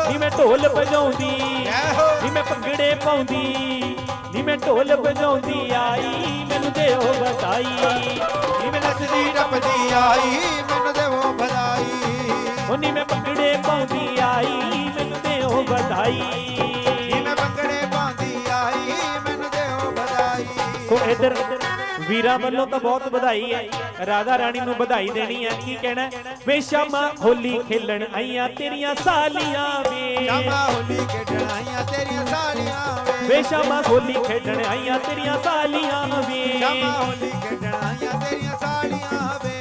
S2: नी मैं ढोल बजाउंदी, नी मैं भंगड़े पाउंदी, नी मैं ढोल बजाउंदी आई मैनू दे हो बधाई,
S3: नी मैं नचदी टपदी आई मैनू दे हो बधाई।
S2: ओ नी मैं भंगड़े पाउंदी आई मैनू दे हो बधाई,
S3: नी मैं भंगड़े पाउंदी आई मैनू दे हो बधाई।
S2: तो इधर वीरा वालों तो बहुत बधाई है, राधा रानी नू बधाई देनी है। की कहना वे शामा होली खेलन आईया तेरिया सालियां वे,
S3: शामा होली खेलन आईया तेरिया सालियां वे,
S2: वे शामा होली खेलन आईया तेरिया सालियां वे,
S3: शामा होली खेलन आईया तेरिया सालियां वे।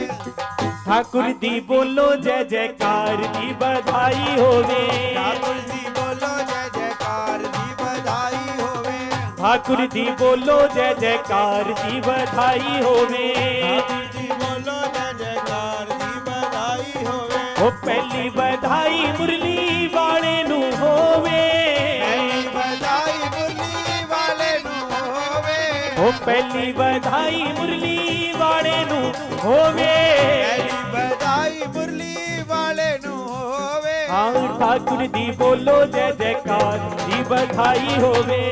S2: ठाकुर दी बोलो जय जयकार दी बधाई होवे,
S3: ठाकुर दी बोलो जय जयकार दी बधाई होवे,
S2: ठाकुर दी बोलो जय जयकार दी बधाई होवे,
S3: ठाकुर दी बोलो जय जयकार दी बधाई होवे।
S2: ओ पहली बधाई मुरली वाले नू होवे,
S3: पहली बधाई मुरली वाले नू होवे,
S2: ओ पहली बधाई मुरली वाले नू होवे,
S3: पहली बधाई मुरली वाले नू होवे।
S2: हाँ ठाकुर दी बोलो जय जयकार दी बधाई होवे,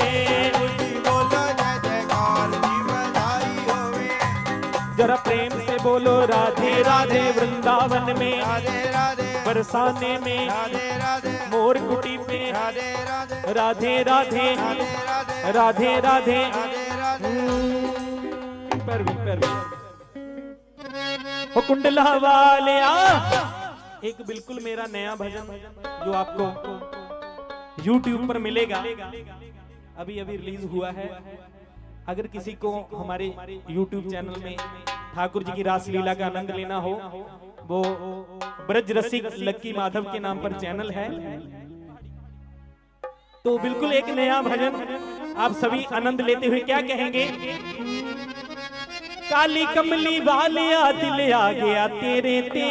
S2: जरा प्रेम से बोलो राधे राधे। वृंदावन में
S3: राधे राधे,
S2: बरसाने में
S3: राधे राधे,
S2: मोर कुटी पे
S3: राधे राधे,
S2: राधे राधे
S3: राधे
S2: राधे राधे।
S3: राधे।
S2: पर ओ कुंडला वाले एक बिल्कुल मेरा नया भजन जो आपको YouTube पर मिलेगा, अभी अभी रिलीज हुआ है। अगर किसी को हमारे YouTube चैनल में ठाकुर जी की रासलीला का आनंद लेना हो, वो ब्रज रसिक लक्की माधव के नाम पर चैनल है। तो बिल्कुल एक नया भजन आप सभी आनंद लेते हुए क्या कहेंगे? काली कमली वालिया दिल आ गया तेरे ते,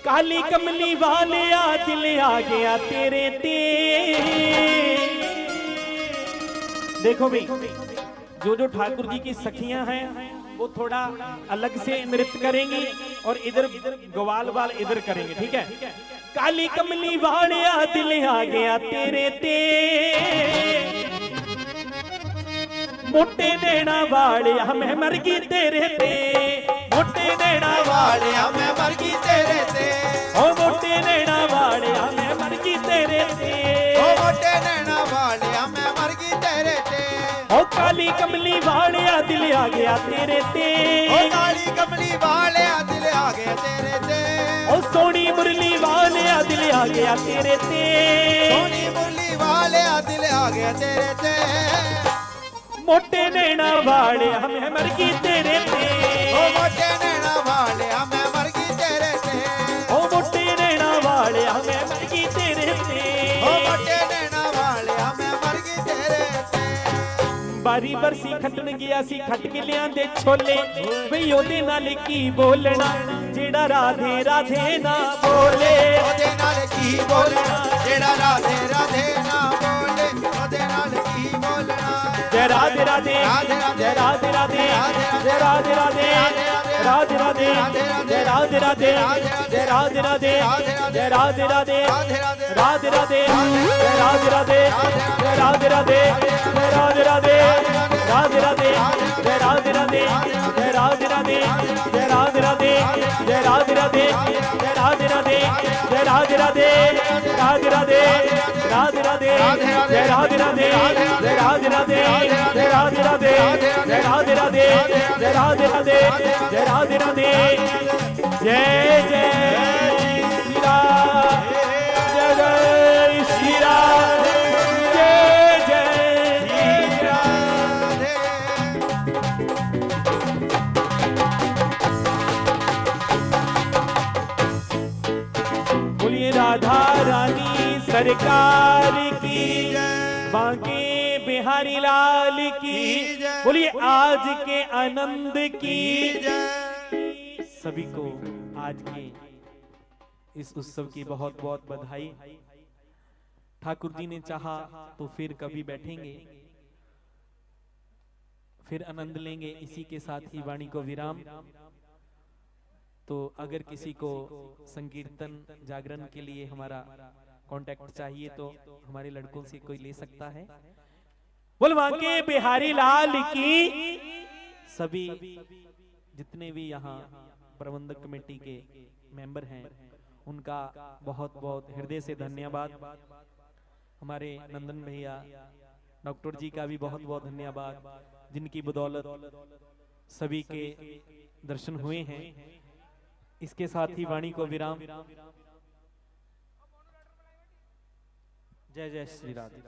S2: काली कमली वालिया दिल आ गया तेरे ते। देखो भाई, जो ठाकुर जी की सखियां हैं वो थोड़ा अलग से नृत्य करेंगी और इधर ग्वाल वाल इधर करेंगे, ठीक है? काली कमली वालिया दिल आ गया तेरे ते, मोटे देना वालिया मैं मर गई तेरे ते, मोटे देना
S3: वालिया मैं मर गई तेरे ते,
S2: ओ मोटे देना वालिया मैं मर गई तेरे ते,
S3: ओ मोटे नैना वालिया मैं मर गई तेरे ते,
S2: ओ काली कमली वालिया दिल आ गया तेरे ते,
S3: ओ काली कमली वालिया दिल आ गया तेरे ते,
S2: ओ सोनी मुरली वालिया दिल आ गया तेरे ते,
S3: सोनी मुरली वालिया दिल आ गया तेरे ते,
S2: मोटे नैना वालिया मैं मर गई तेरे ते,
S3: ओ मोटे नैना वालिया मैं मर गई तेरे ते,
S2: ओ मोटे नैना वालिया मैं मर गई तेरे ते,
S3: ओ मोटे नैना वालिया मैं मर गई तेरे ते।
S2: बारी बरसी खटन गया सी खट के लियांदे छोले, बई ओदे नाल की बोलना जेड़ा राधे राधे ना बोले,
S3: ओदे नाल की बोलना जेड़ा राधे राधे ना बोले, ओदे नाल की बोलना।
S2: जय राधे राधे, जय राधे राधे, जय राधे राधे, राधे राधे, जय राधे राधे, जय राधे राधे, जय राधे राधे, राधे राधे, जय राधे राधे, जय राधे राधे, जय राधे राधे, राधे राधे, जय राधे राधे, जय राधे राधे, जय राधे राधे, जय राधे राधे, जय राधे राधे, जय राधे राधे, राधे राधे, राधे राधे, जय राधे राधे, जय राधे राधे, जय राधे राधे, जय राधे राधे, जय राधे राधे, जय राधे राधे, जय जय श्री राम, जय जय श्री राम, जय जय श्री राधे। बोलिए राधा रानी सरकार की, बांके बिहारी लाल की, बोलिए आज के आनंद की। सभी को आज के इस उत्सव की बहुत बहुत बधाई। ठाकुर जी ने चाहा तो फिर कभी बैठेंगे, फिर आनंद लेंगे। इसी के साथ ही वाणी को विराम। तो अगर किसी को संकीर्तन जागरण के लिए हमारा कांटेक्ट चाहिए तो हमारे लड़कों से कोई ले सकता है। बोलवा के बिहारी लाल की। सभी जितने भी यहाँ प्रबंधक कमेटी के मेंबर हैं उनका बहुत बहुत हृदय से धन्यवाद। हमारे नंदन भैया डॉक्टर जी का भी बहुत बहुत धन्यवाद, जिनकी बदौलत सभी के दर्शन हुए हैं। इसके साथ ही वाणी को विराम। जय जय श्री राधे।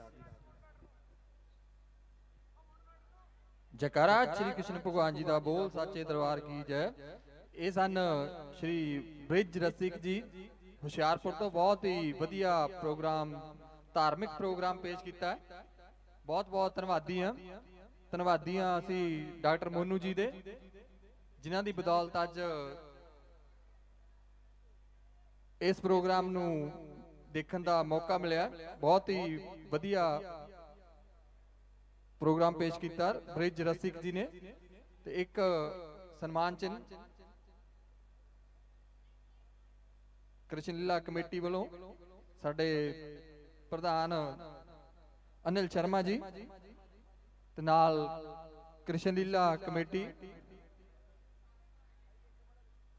S4: जयकारा श्री कृष्ण भगवान जी का बोल साचे दरबार की जय। ये सन श्री ब्रिज रसिक जी हुशियारपुर तो बहुत ही वधिया प्रोग्राम धार्मिक प्रोग्राम पेश किया है। बहुत बहुत धन्यवादी हाँ। धन्यवादी हाँ असी डॉक्टर मोनू जी दे, जिन्हां दी बदौलत अज इस प्रोग्राम नू देखने का मौका मिला। बहुत ही वधिया प्रोग्राम पेश किया ब्रिज रसिक जी ने। ते एक सन्मान चिन्ह कृष्ण लीला कमेटी वालों साडे प्रधान अनिल शर्मा जी ते नाल कृष्ण लीला कमेटी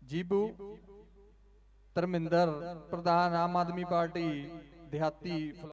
S4: जीबू धर्मिंदर प्रधान आम आदमी पार्टी देहाती।